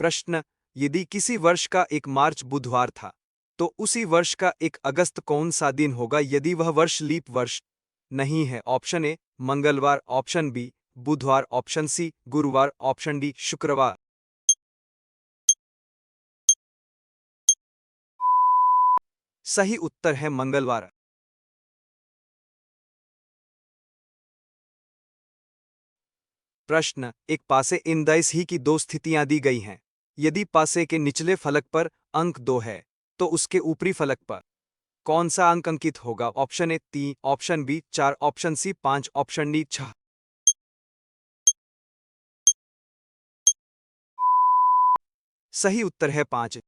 [SPEAKER 1] प्रश्न। यदि किसी वर्ष का एक मार्च बुधवार था, तो उसी वर्ष का एक अगस्त कौन सा दिन होगा यदि वह वर्ष लीप वर्ष नहीं है? ऑप्शन ए मंगलवार, ऑप्शन बी बुधवार, ऑप्शन सी गुरुवार, ऑप्शन डी शुक्रवार। सही उत्तर है मंगलवार। प्रश्न। एक पासे इन 10 ही की दो स्थितियां दी गई हैं। यदि पासे के निचले फलक पर अंक 2 है, तो उसके ऊपरी फलक पर कौन सा अंक अंकित होगा? Option A 3, option B 4, option C 5, option D 6। सही उत्तर है 5।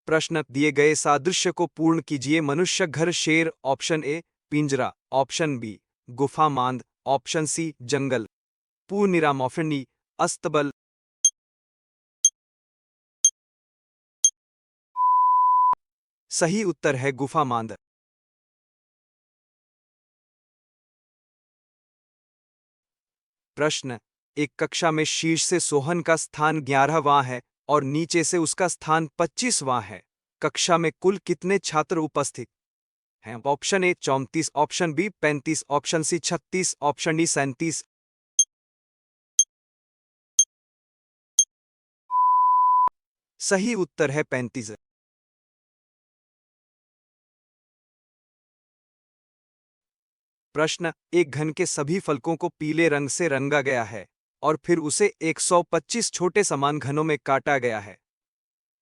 [SPEAKER 1] प्रश्न। दिए गए सादृश्य को पूर्ण कीजिए। मनुष्य घर शेर, ऑप्शन ए पिंजरा, ऑप्शन बी गुफा मांद, ऑप्शन सी जंगल, पूर्णविराम, ऑप्शन डी अस्तबल। सही उत्तर है गुफा मांद। प्रश्न, एक कक्षा में शीर्ष से सोहन का स्थान 11वां है और नीचे से उसका स्थान 25वां है। कक्षा में कुल कितने छात्र उपस्थित हैं? Option A 34, option B 35, option C 36, option D 37। सही उत्तर है 35। प्रश्न, एक घन के सभी फलकों को पीले रंग से रंगा गया है और फिर उसे 125 छोटे समान घनों में काटा गया है।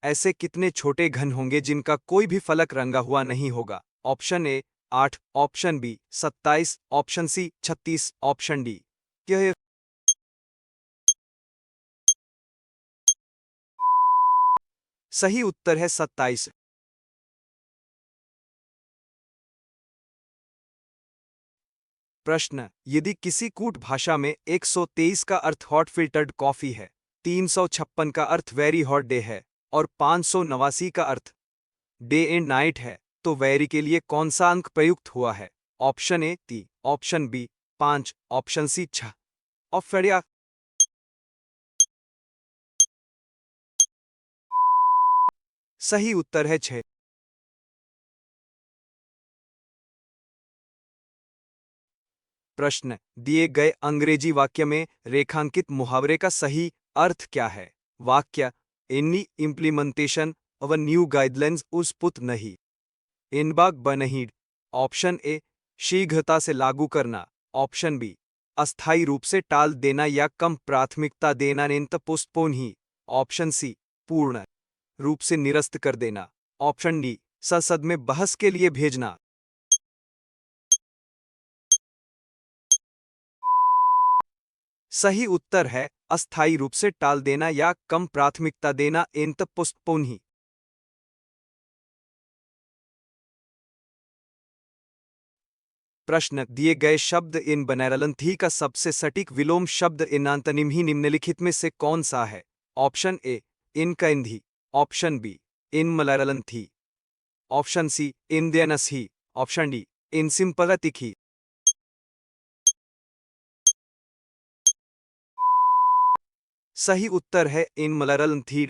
[SPEAKER 1] ऐसे कितने छोटे घन होंगे जिनका कोई भी फलक रंगा हुआ नहीं होगा? Option A 8, option B 27, option C 36, option D. यह सही उत्तर है 27। प्रश्न, यदि किसी कूट भाषा में 123 का अर्थ हॉट फिल्टर्ड कॉफी है, 356 का अर्थ वेरी हॉट डे है और 589 का अर्थ डे एंड नाइट है, तो वेरी के लिए कौन सा अंक प्रयुक्त हुआ है? Option A 3, option B 5, option C 6, option या। सही उत्तर है 6। प्रश्न, दिए गए अंग्रेजी वाक्य में रेखांकित मुहावरे का सही अर्थ क्या है? वाक्य, any implementation of a new guidelines उस पुत नहीं इनबाग बनहीड। ऑप्शन ए शीघ्रता से लागू करना, ऑप्शन बी अस्थायी रूप से टाल देना या कम प्राथमिकता देना नेंत पोस्टपोन ही, ऑप्शन सी पूर्ण रूप से निरस्त कर देना, ऑप्शन डी संसद में बहस के लिए भेजना। सही उत्तर है अस्थायी रूप से टाल देना या कम प्राथमिकता देना एंत पोस्टपोन ही। प्रश्न, दिए गए शब्द इन बनैरलंथी का सबसे सटीक विलोम शब्द इनांतनिम ही निम्नलिखित में से कौन सा है? ऑप्शन ए इन कैंधी, ऑप्शन बी इन मलैरलंथी, ऑप्शन सी इंडियनस ही, ऑप्शन डी इन सिंपलतिक ही। सही उत्तर है इन मलैरलंथी।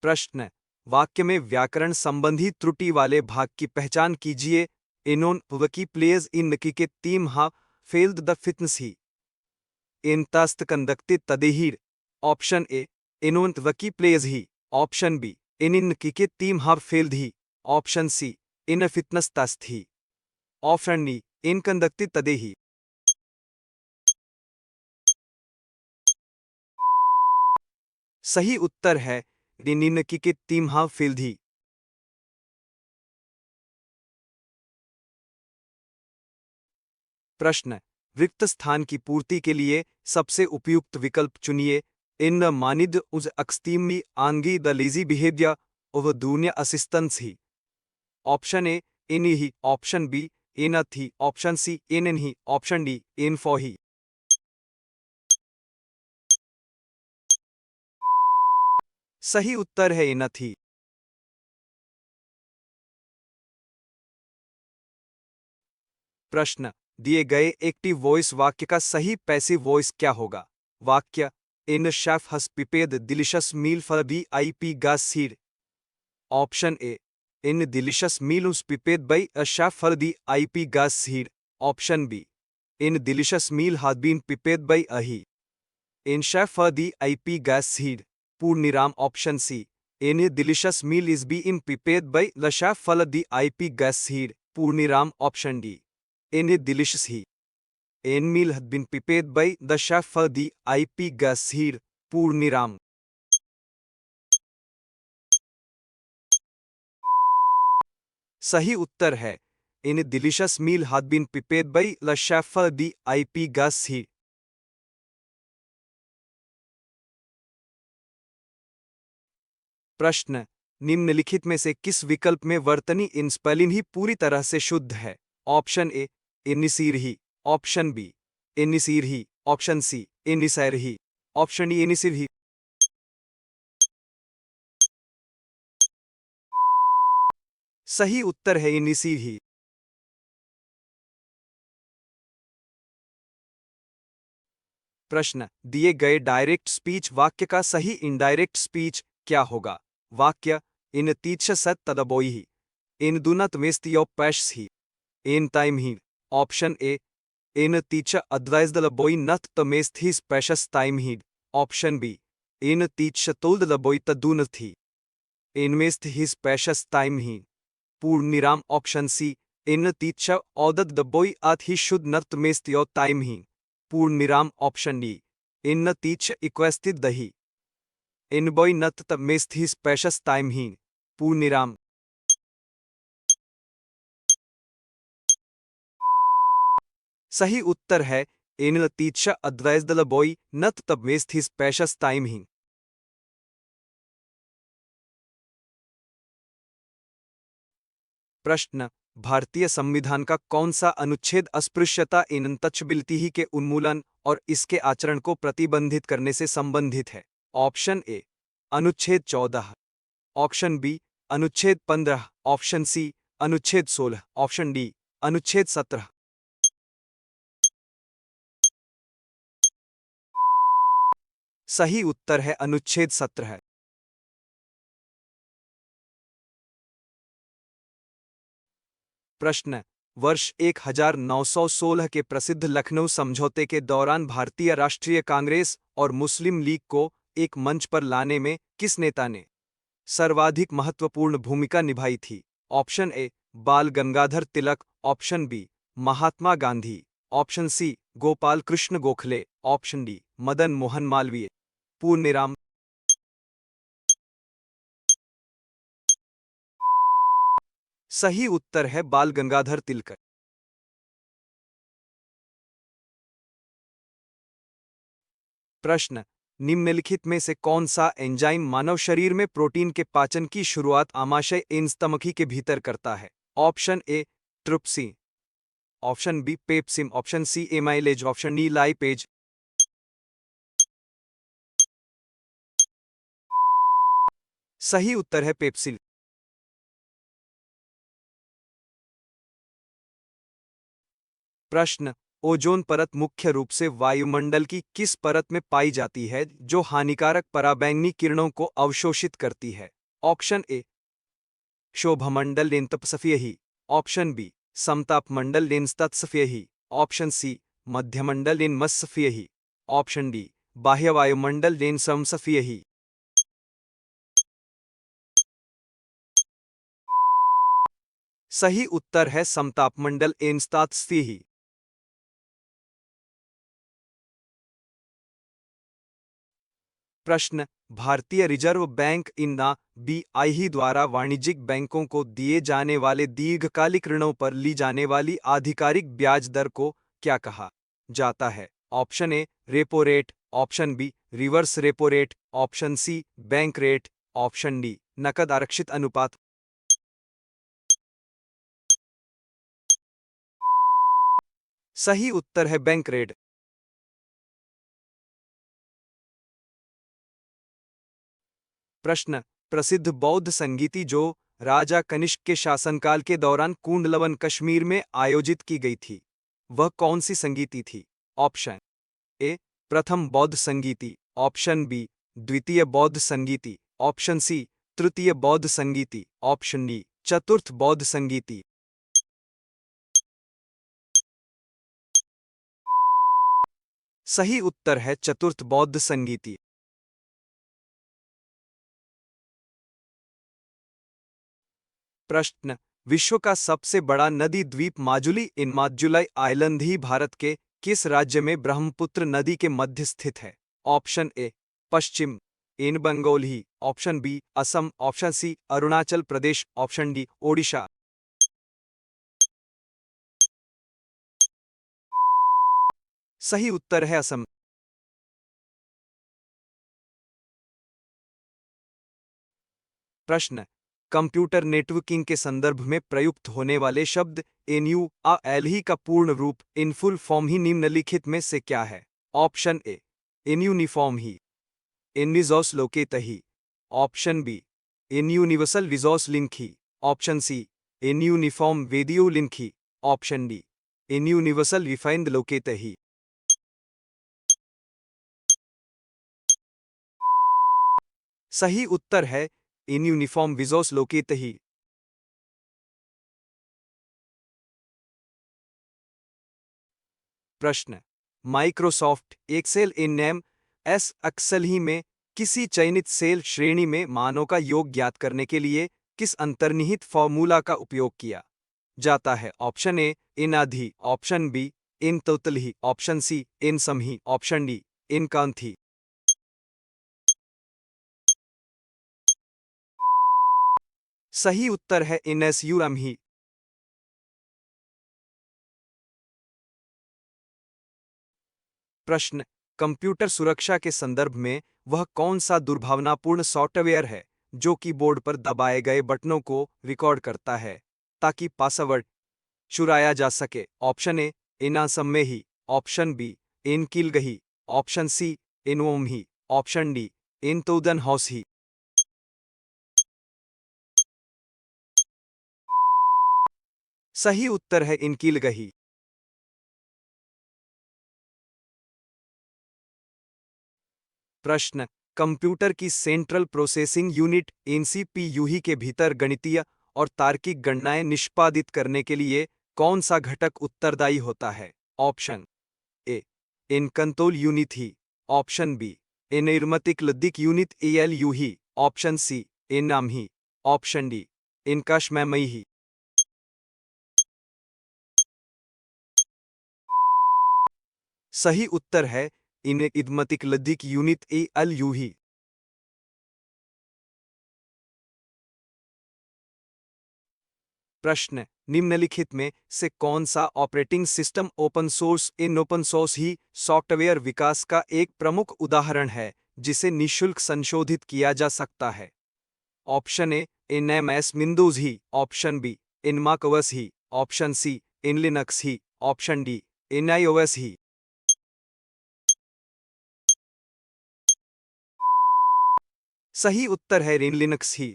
[SPEAKER 1] प्रश्न, वाक्य में व्याकरण संबंधी त्रुटि वाले भाग की पहचान कीजिए। इनोन वकी प्लेयर्स इन नकी के टीम हा फेल्ड द फिटनेस ही इन तस्त कंदक्ति तदेहीर। ऑप्शन ए इनोन वकी प्लेयर्स ही, ऑप्शन बी इन नकी के टीम हा फेल्ड ही, ऑप्शन सी इन फिटनेस तस्त ही, ऑप्शन डी इन कंदक्ति तदेही। सही उत्तर है निन्नकी के टीम हा फेल्ड ही। प्रश्न, रिक्त स्थान की पूर्ति के लिए सबसे उपयुक्त विकल्प चुनिए। इन मानिद उज अक्सतीमी आंगी द लेजी बिहेवियर ओव दूनिया असिस्टेंस ही। ऑप्शन ए इन ही, ऑप्शन बी इन थी, ऑप्शन सी इन ही, ऑप्शन डी इन फॉर ही। सही उत्तर है इन थी। प्रश्न, दिए गए एक्टिव वॉइस वाक्य का सही पैसिव वॉइस क्या होगा? वाक्य, इन chef has prepared delicious meal for the IP gas सीड। ऑप्शन ए इन delicious meal was prepared by a chef for the IP gas heat. Option B in delicious meal has been prepared by a he in chef for the IP gas heat. पूर्णिराम। Option C इन delicious meal is being prepared by the chef for the IP gas heat. पूर्णिराम। Option D इन delicious ही इन meal had been prepared by the chef for the IP gas heat. पूर्णिराम। सही उत्तर है इन delicious meal had been prepared by the chef for the IP gas heat. प्रश्न, निम्नलिखित में से किस विकल्प में वर्तनी इन स्पेलिंग ही पूरी तरह से शुद्ध है? ऑप्शन ए इनिसीर ही, ऑप्शन बी इनिसीर ही, ऑप्शन सी इनिसैर ही, ऑप्शन डी इनिसिर ही। सही उत्तर है इनिसी ही। प्रश्न, दिए गए डायरेक्ट स्पीच वाक्य का सही इनडायरेक्ट स्पीच क्या होगा? वाक्य, इन तीक्ष सत तदबोई ही, इन दुनत मेस्त यो पैश ही, in time he. Option A, इन तीक्ष अद्वैजदल बोई नथ तमेस्त ही स्पेशस टाइम ही। ऑप्शन बी, इन तीक्ष तोल्दल बोई तदून थी, इनमेस्त ही स्पेशस टाइम ही। पूर्ण निराम। ऑप्शन सी, इन तीक्ष औदत दबोई आत ही शुद्ध नत मेस्त यो टाइम ही। पूर्ण निराम। ऑप्शन डी, इन तीक्ष इक्वेस्तित दही, इन बोई नत तब मेस्त ही स्पेशस टाइम ही। पूर्ण निराम। सही उत्तर है इन तीक्ष अद्वैजदल बोई नत तब मेस्त ही स्पेशस टाइम ही। प्रश्न, भारतीय संविधान का कौन सा अनुच्छेद अस्पृश्यता इन अनटचबिलिटी के उन्मूलन और इसके आचरण को प्रतिबंधित करने से संबंधित है? ऑप्शन ए, अनुच्छेद 14। ऑप्शन बी, अनुच्छेद 15। ऑप्शन सी, अनुच्छेद 16। ऑप्शन डी, अनुच्छेद 17। सही उत्तर है अनुच्छेद 17। प्रश्न, वर्ष 1916 के प्रसिद्ध लखनऊ समझौते के दौरान भारतीय राष्ट्रीय कांग्रेस और मुस्लिम लीग को एक मंच पर लाने में किस नेता ने सर्वाधिक महत्वपूर्ण भूमिका निभाई थी? Option A, Bal Gangadhar Tilak. Option B, Mahatma Gandhi. Option C, Gopal Krishna Gokhale. Option D, Madan Mohan Malviya. पूर्ण निराम। सही उत्तर है बाल गंगाधर तिलक। प्रश्न, निम्नलिखित में से कौन सा एंजाइम मानव शरीर में प्रोटीन के पाचन की शुरुआत आमाशय इंस्तमकी के भीतर करता है? Option A, trypsin. Option B, pepsin. Option C, amylase. Option D, lipase. सही उत्तर है पेप्सिन। प्रश्न, ओजोन परत मुख्य रूप से वायुमंडल की किस परत में पाई जाती है जो हानिकारक पराबैंगनी किरणों को अवशोषित करती है? ऑप्शन ए, शोभमंडल लेंतपसफिय ही। ऑप्शन बी, समतापमंडल लेंस्तत्सफिय ही। ऑप्शन सी, मध्यमंडल लेन मत्सफिय ही। ऑप्शन डी, बाह्य वायुमंडल लेन समसफिय ही। सही उत्तर है समतापमंडल एनस्तात्सफिय ही। प्रश्न, भारतीय रिजर्व बैंक इन्ना बीआईही द्वारा वाणिज्यिक बैंकों को दिए जाने वाले दीर्घकालिक ऋणों पर ली जाने वाली आधिकारिक ब्याज दर को क्या कहा जाता है? Option A, repo rate. Option B, reverse repo rate. Option C, bank rate. Option D, नकद आरक्षित अनुपात। सही उत्तर है बैंक रेट। प्रश्न, प्रसिद्ध बौद्ध संगीति जो राजा कनिष्क के शासनकाल के दौरान कूंडलवन कश्मीर में आयोजित की गई थी, वह कौन सी संगीति थी? ऑप्शन ए, प्रथम बौद्ध संगीति। ऑप्शन बी, द्वितीय बौद्ध संगीति। ऑप्शन सी, तृतीय बौद्ध संगीति। ऑप्शन डी, चतुर्थ बौद्ध संगीति। सही उत्तर है चतुर्थ बौद्ध संगीति। प्रश्न, विश्व का सबसे बड़ा नदी द्वीप माजुली इन माजुलाई आइलैंड ही भारत के किस राज्य में ब्रह्मपुत्र नदी के मध्य स्थित है? ऑप्शन ए, पश्चिम इन बंगाल ही। Option B, Assam. Option C, Arunachal Pradesh. Option D, Odisha. सही उत्तर है असम। प्रश्न, कंप्यूटर नेटवर्किंग के संदर्भ में प्रयुक्त होने वाले शब्द एनयू आ एल ही का पूर्ण रूप इन फुल फॉर्म ही निम्नलिखित में से क्या है? ऑप्शन ए, इन यूनिफॉर्म ही, इन रिजोर्स लोकेट ही। ऑप्शन बी, इन यूनिवर्सल रिजोर्स लिंक ही। ऑप्शन सी, इन यूनिफॉर्म वेदियो लिंखी। ऑप्शन डी इन यूनिवर्सल रिफाइंड लोकेत ही। सही उत्तर है इन यूनिफॉर्म विजोस लोकेत ही। प्रश्न, माइक्रोसॉफ्ट एक्सेल इन नेम एस एक्सेल ही में किसी चयनित सेल श्रेणी में मानों का योग ज्ञात करने के लिए किस अंतर्निहित फॉर्मूला का उपयोग किया जाता है? ऑप्शन ए इन आधी, ऑप्शन बी इन तोतल ही, ऑप्शन सी इन सम ही, ऑप्शन डी इन कांत ही। सही उत्तर है इन एस यू एम ही। प्रश्न, कंप्यूटर सुरक्षा के संदर्भ में वह कौन सा दुर्भावनापूर्ण सॉफ्टवेयर है जो कीबोर्ड पर दबाए गए बटनों को रिकॉर्ड करता है ताकि पासवर्ड चुराया जा सके? ऑप्शन ए इन असम में ही, ऑप्शन बी इन किलगही, ऑप्शन सी इन ओम ही, ऑप्शन डी इन तोदन हाउस ही। सही उत्तर है इन किलगही। प्रश्न, कंप्यूटर की सेंट्रल प्रोसेसिंग यूनिट एनसीपीयू ही के भीतर गणितीय और तार्किक गणनाएं निष्पादित करने के लिए कौन सा घटक उत्तरदायी होता है? Option A in control unit ही, option B in arithmetic logic unit ALU ही, ऑप्शन सी इन नाम ही, ऑप्शन डी इन कशमैमई ही। सही उत्तर है इन इदमतिक लद्दिक यूनिट एएलयू ही। प्रश्न, निम्नलिखित में से कौन सा operating system open source in open source ही सॉफ्टवेयर विकास का एक प्रमुख उदाहरण है जिसे निशुल्क संशोधित किया जा सकता है? ऑप्शन ए इन एमएस विंडोज ही, ऑप्शन बी इन macOS ही, ऑप्शन सी इन लिनक्स ही, ऑप्शन डी इन iOS ही। सही उत्तर है इन लिनक्स ही।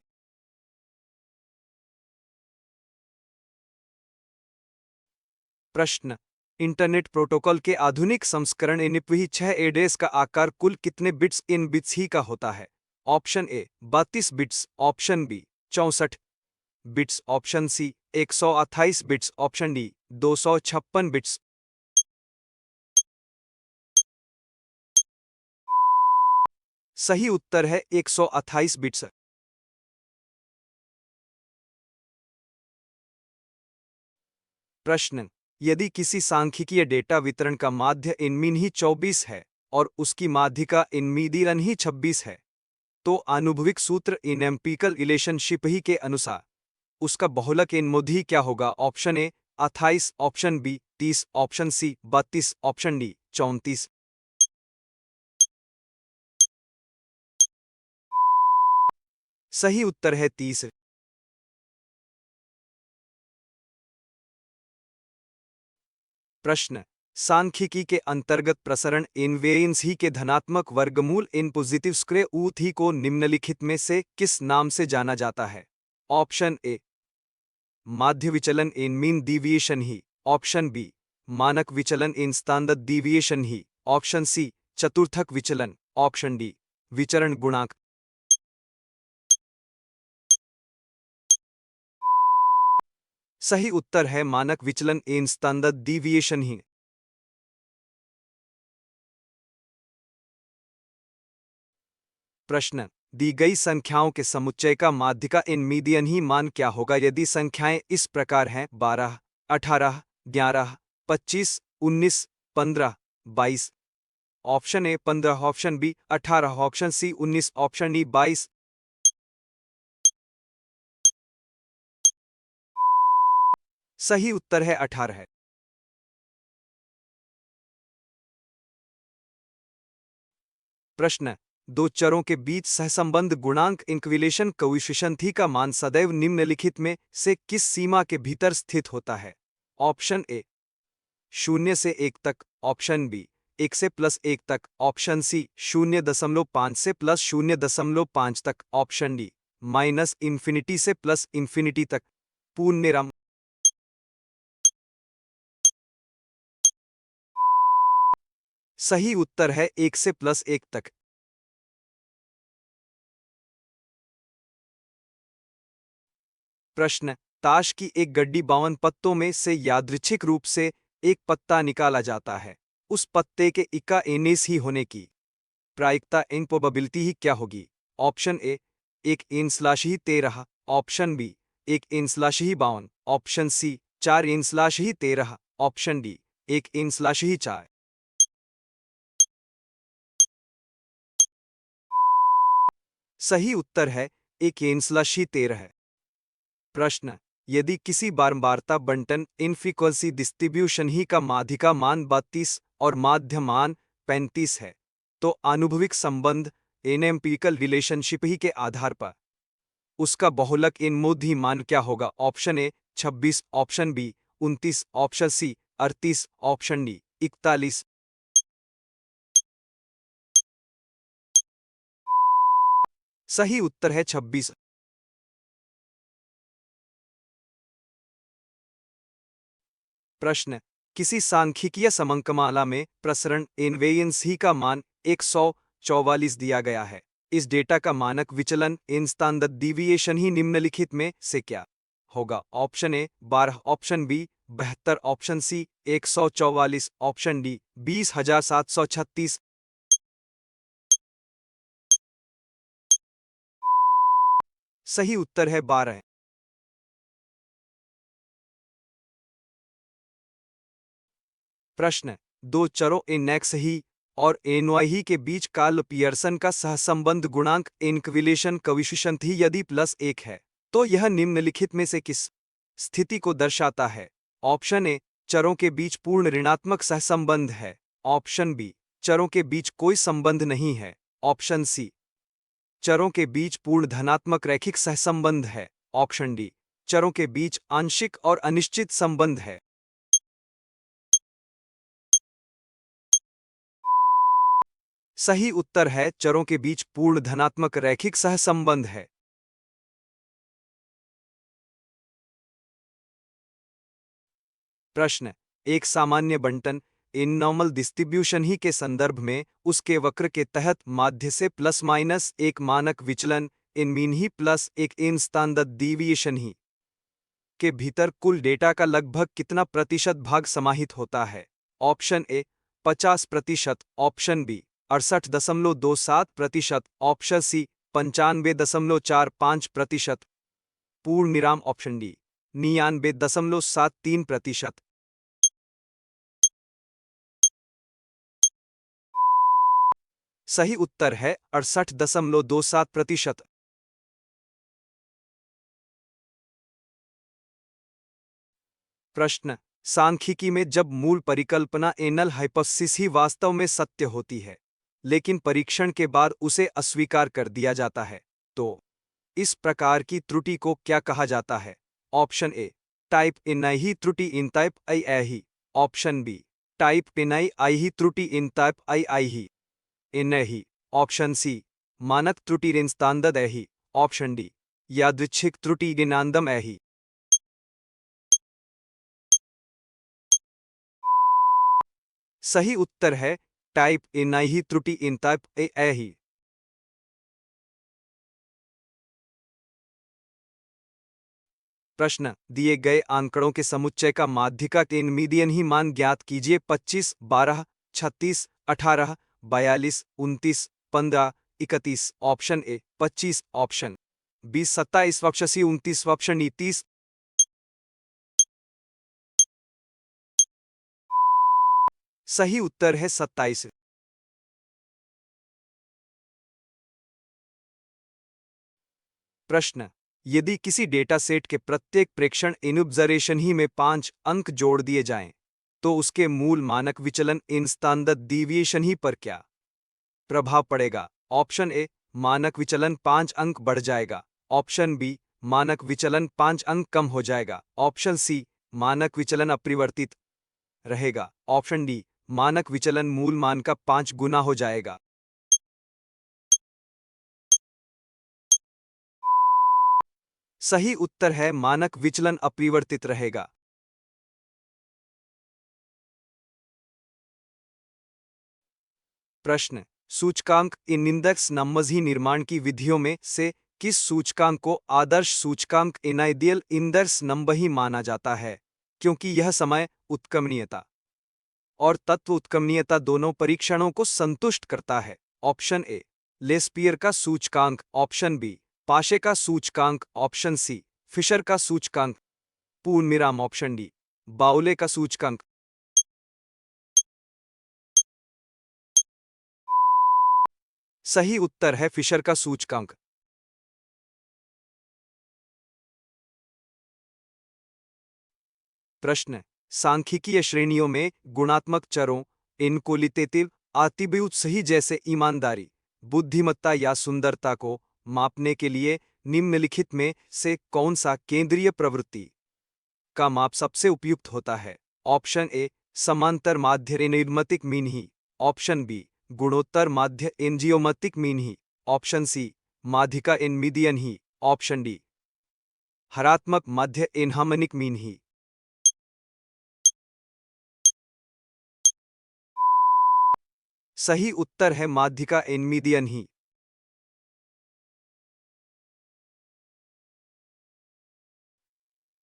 [SPEAKER 1] प्रश्न, इंटरनेट प्रोटोकॉल के आधुनिक संस्करण इनिपही 6 एडेस का आकार कुल कितने बिट्स इन बिट्स ही का होता है? Option A 32 bits, option B 64 bits, option C 128 bits, option D 256 bits. सही उत्तर है 128 बिट्स। प्रश्न, यदि किसी सांख्यिकीय डेटा वितरण का माध्य इनमीन ही 24 है और उसकी माध्यिका इनमीदिरन ही 26 है, तो आनुभविक सूत्र इन एम्पिकल रिलेशनशिप ही के अनुसार उसका बहुलक इन मोधी क्या होगा? Option A 28, option B 30, option C 32, option D 34। सही उत्तर है 30। प्रश्न, सांख्यिकी के अंतर्गत प्रसरण इनवेरिएंस ही के धनात्मक वर्गमूल इन पॉजिटिव स्क्वायर रूट ही को निम्नलिखित में से किस नाम से जाना जाता है? ऑप्शन ए माध्य विचलन इन मीन डिविएशन ही, ऑप्शन बी मानक विचलन इन स्टैंडर्ड डिविएशन ही, ऑप्शन सी चतुर्थक विचलन, ऑप्शन डी विचरण गुणांक। सही उत्तर है मानक विचलन इन स्टैंडर्ड डिविएशन ही। प्रश्न, दी गई संख्याओं के समुच्चय का माध्यिका इन मीडियन ही मान क्या होगा यदि संख्याएं इस प्रकार हैं? 12, 18, 11, 25, 19, 15, 22। Option A 15, option B 18, option C 19, option D 22। सही उत्तर है 18 है। प्रश्न, दो चरों के बीच सहसंबंध गुणांक इंक्विलेशन कोएफिशिएंट थी का मान सदैव निम्नलिखित में से किस सीमा के भीतर स्थित होता है? ऑप्शन ए 0 से 1 तक, ऑप्शन बी 1 से +1 तक, ऑप्शन सी 0.5 से +0.5 तक, ऑप्शन डी -इन्फिनिटी से +इन्फिनिटी तक। पूर्णिराम। सही उत्तर है 1 से +1 तक। प्रश्न, ताश की एक गड्डी 52 पत्तों में से यादृच्छिक रूप से एक पत्ता निकाला जाता है। उस पत्ते के इक्का एनेस ही होने की प्रायिकता इन प्रोबेबिलिटी ही क्या होगी? ऑप्शन ए, 1 इन स्लैश ही 13, ऑप्शन बी, 1 इन स्लैश ही 52, ऑप्शन सी, 4 इन स्लैश ही 13, ऑप्शन डी, 1 इन स्लैश ही 4। सही उत्तर है 1 इन स्लैश ही 13। प्रश्न, यदि किसी बारंबारता बंटन इनफ्रीक्वेंसी डिस्ट्रीब्यूशन ही का माध्यिका मान 32 और माध्य मान 35 है, तो आनुभविक संबंध एम्पिरिकल रिलेशनशिप ही के आधार पर उसका बहुलक इन मूर्धन्य मान क्या होगा? Option A 26, option B 29, option C 38, option D 41। सही उत्तर है 26। प्रश्न, किसी सांख्यिकीय समंकमाला में प्रसरण इनवेरियंस ही का मान 144 दिया गया है। इस डेटा का मानक विचलन इन स्टैंडर्ड डिविएशन ही निम्नलिखित में से क्या होगा? Option A 12, option B 72, option C 144, option D 20,736। सही उत्तर है 12। प्रश्न, दो चरों इन एक्स ही और एन वाई ही के बीच कार्ल पियर्सन का सहसंबंध गुणांक इनक्विलेशन कोएफिशिएंट ही यदि +1 है, तो यह निम्नलिखित में से किस स्थिति को दर्शाता है? ऑप्शन ए, चरों के बीच पूर्ण ऋणात्मक सहसंबंध है, ऑप्शन बी, चरों के बीच कोई संबंध नहीं है, ऑप्शन सी, चरों के बीच पूर्ण धनात्मक रैखिक सहसंबंध है, ऑप्शन डी, चरों के बीच आंशिक और अनिश्चित संबंध है। सही उत्तर है चरों के बीच पूर्ण धनात्मक रैखिक सहसंबंध है। प्रश्न, एक सामान्य बंटन इन नॉर्मल डिस्ट्रीब्यूशन ही के संदर्भ में उसके वक्र के तहत माध्य से ±1 मानक विचलन इन मीन ही +1 इन स्टैंडर्ड डिविएशन ही के भीतर कुल डेटा का लगभग कितना प्रतिशत भाग समाहित होता है? Option A 50%, option B 68.27%, option C 95.45%, पूर्ण विराम, ऑप्शन डी 99.73%। सही उत्तर है 68.27%। प्रश्न, सांख्यिकी में जब मूल परिकल्पना एनल हाइपोथेसिस ही वास्तव में सत्य होती है, लेकिन परीक्षण के बाद उसे अस्वीकार कर दिया जाता है, तो इस प्रकार की त्रुटि को क्या कहा जाता है? Option A, type in I ही त्रुटि इन टाइप आई आई ही, option B, type in I ही त्रुटि इन टाइप आई आई ही, इन ही, ऑप्शन सी, मानक त्रुटि in standard he, option D, यादृच्छिक त्रुटि गिनांदम ही। सही उत्तर है टाइप ए नाई ही त्रुटि इन टाइप ए ही। प्रश्न, दिए गए आंकड़ों के समुच्चय का माध्यिका इन मीडियन ही मान ज्ञात कीजिए। 25, 12, 36, 18, 42, 29, 15, 31। Option A 25, option B 27, option C 29, option D 30। सही उत्तर है 27। प्रश्न, यदि किसी डेटा सेट के प्रत्येक प्रेक्षण इन ऑब्जर्वेशन ही में 5 अंक जोड़ दिए जाएं, तो उसके मूल मानक विचलन इन स्टैंडर्ड डिविएशन ही पर क्या प्रभाव पड़ेगा? ऑप्शन ए, मानक विचलन 5 अंक बढ़ जाएगा, ऑप्शन बी, मानक विचलन 5 अंक कम हो जाएगा, ऑप्शन सी, मानक विचलन अपरिवर्तित रहेगा, ऑप्शन डी, मानक विचलन मूल मान का 5 गुना हो जाएगा। सही उत्तर है मानक विचलन अपरिवर्तित रहेगा। प्रश्न, सूचकांक इन इंडेक्स नंबर्स ही निर्माण की विधियों में से किस सूचकांक को आदर्श सूचकांक इन आइडियल इंडेक्स नंबर ही माना जाता है, क्योंकि यह समय उत्क्रमणीयता और तत्व उत्क्रमणीयता दोनों परीक्षणों को संतुष्ट करता है। ऑप्शन ए लेस्पियर का सूचकांक, ऑप्शन बी पाशे का सूचकांक, ऑप्शन सी फिशर का सूचकांक, पूर्णविराम ऑप्शन डी बाउले का सूचकांक। सही उत्तर है फिशर का सूचकांक। प्रश्न, सांख्यिकीय श्रेणियों में गुणात्मक चरों इन क्वालिटेटिव एट्रिब्यूट्स सही जैसे ईमानदारी, बुद्धिमत्ता या सुंदरता को मापने के लिए निम्नलिखित में से कौन सा केंद्रीय प्रवृत्ति का माप सबसे उपयुक्त होता है? ऑप्शन ए समांतर माध्य एनर्मेटिक मीन ही, ऑप्शन बी गुणोत्तर माध्य एनजियोमेट्रिक मीन ही, ऑप्शन सी माध्यिका इन मीडियन ही, ऑप्शन डी हरात्मक माध्य एनहार्मोनिक मीन ही। सही उत्तर है माध्यिका इन मीडियन ही।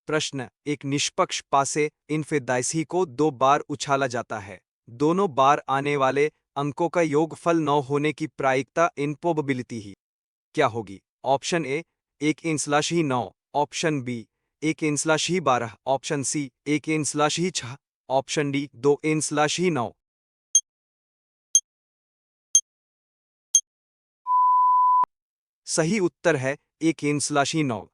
[SPEAKER 1] प्रश्न, एक निष्पक्ष पासे इनफेदाइसी को 2 बार उछाला जाता है। दोनों बार आने वाले अंकों का योगफल 9 होने की प्रायिकता इन प्रोबेबिलिटी ही क्या होगी? Option A 1/9, option B 1/12, option C 1/6, option D 2/9। सही उत्तर है 1/9।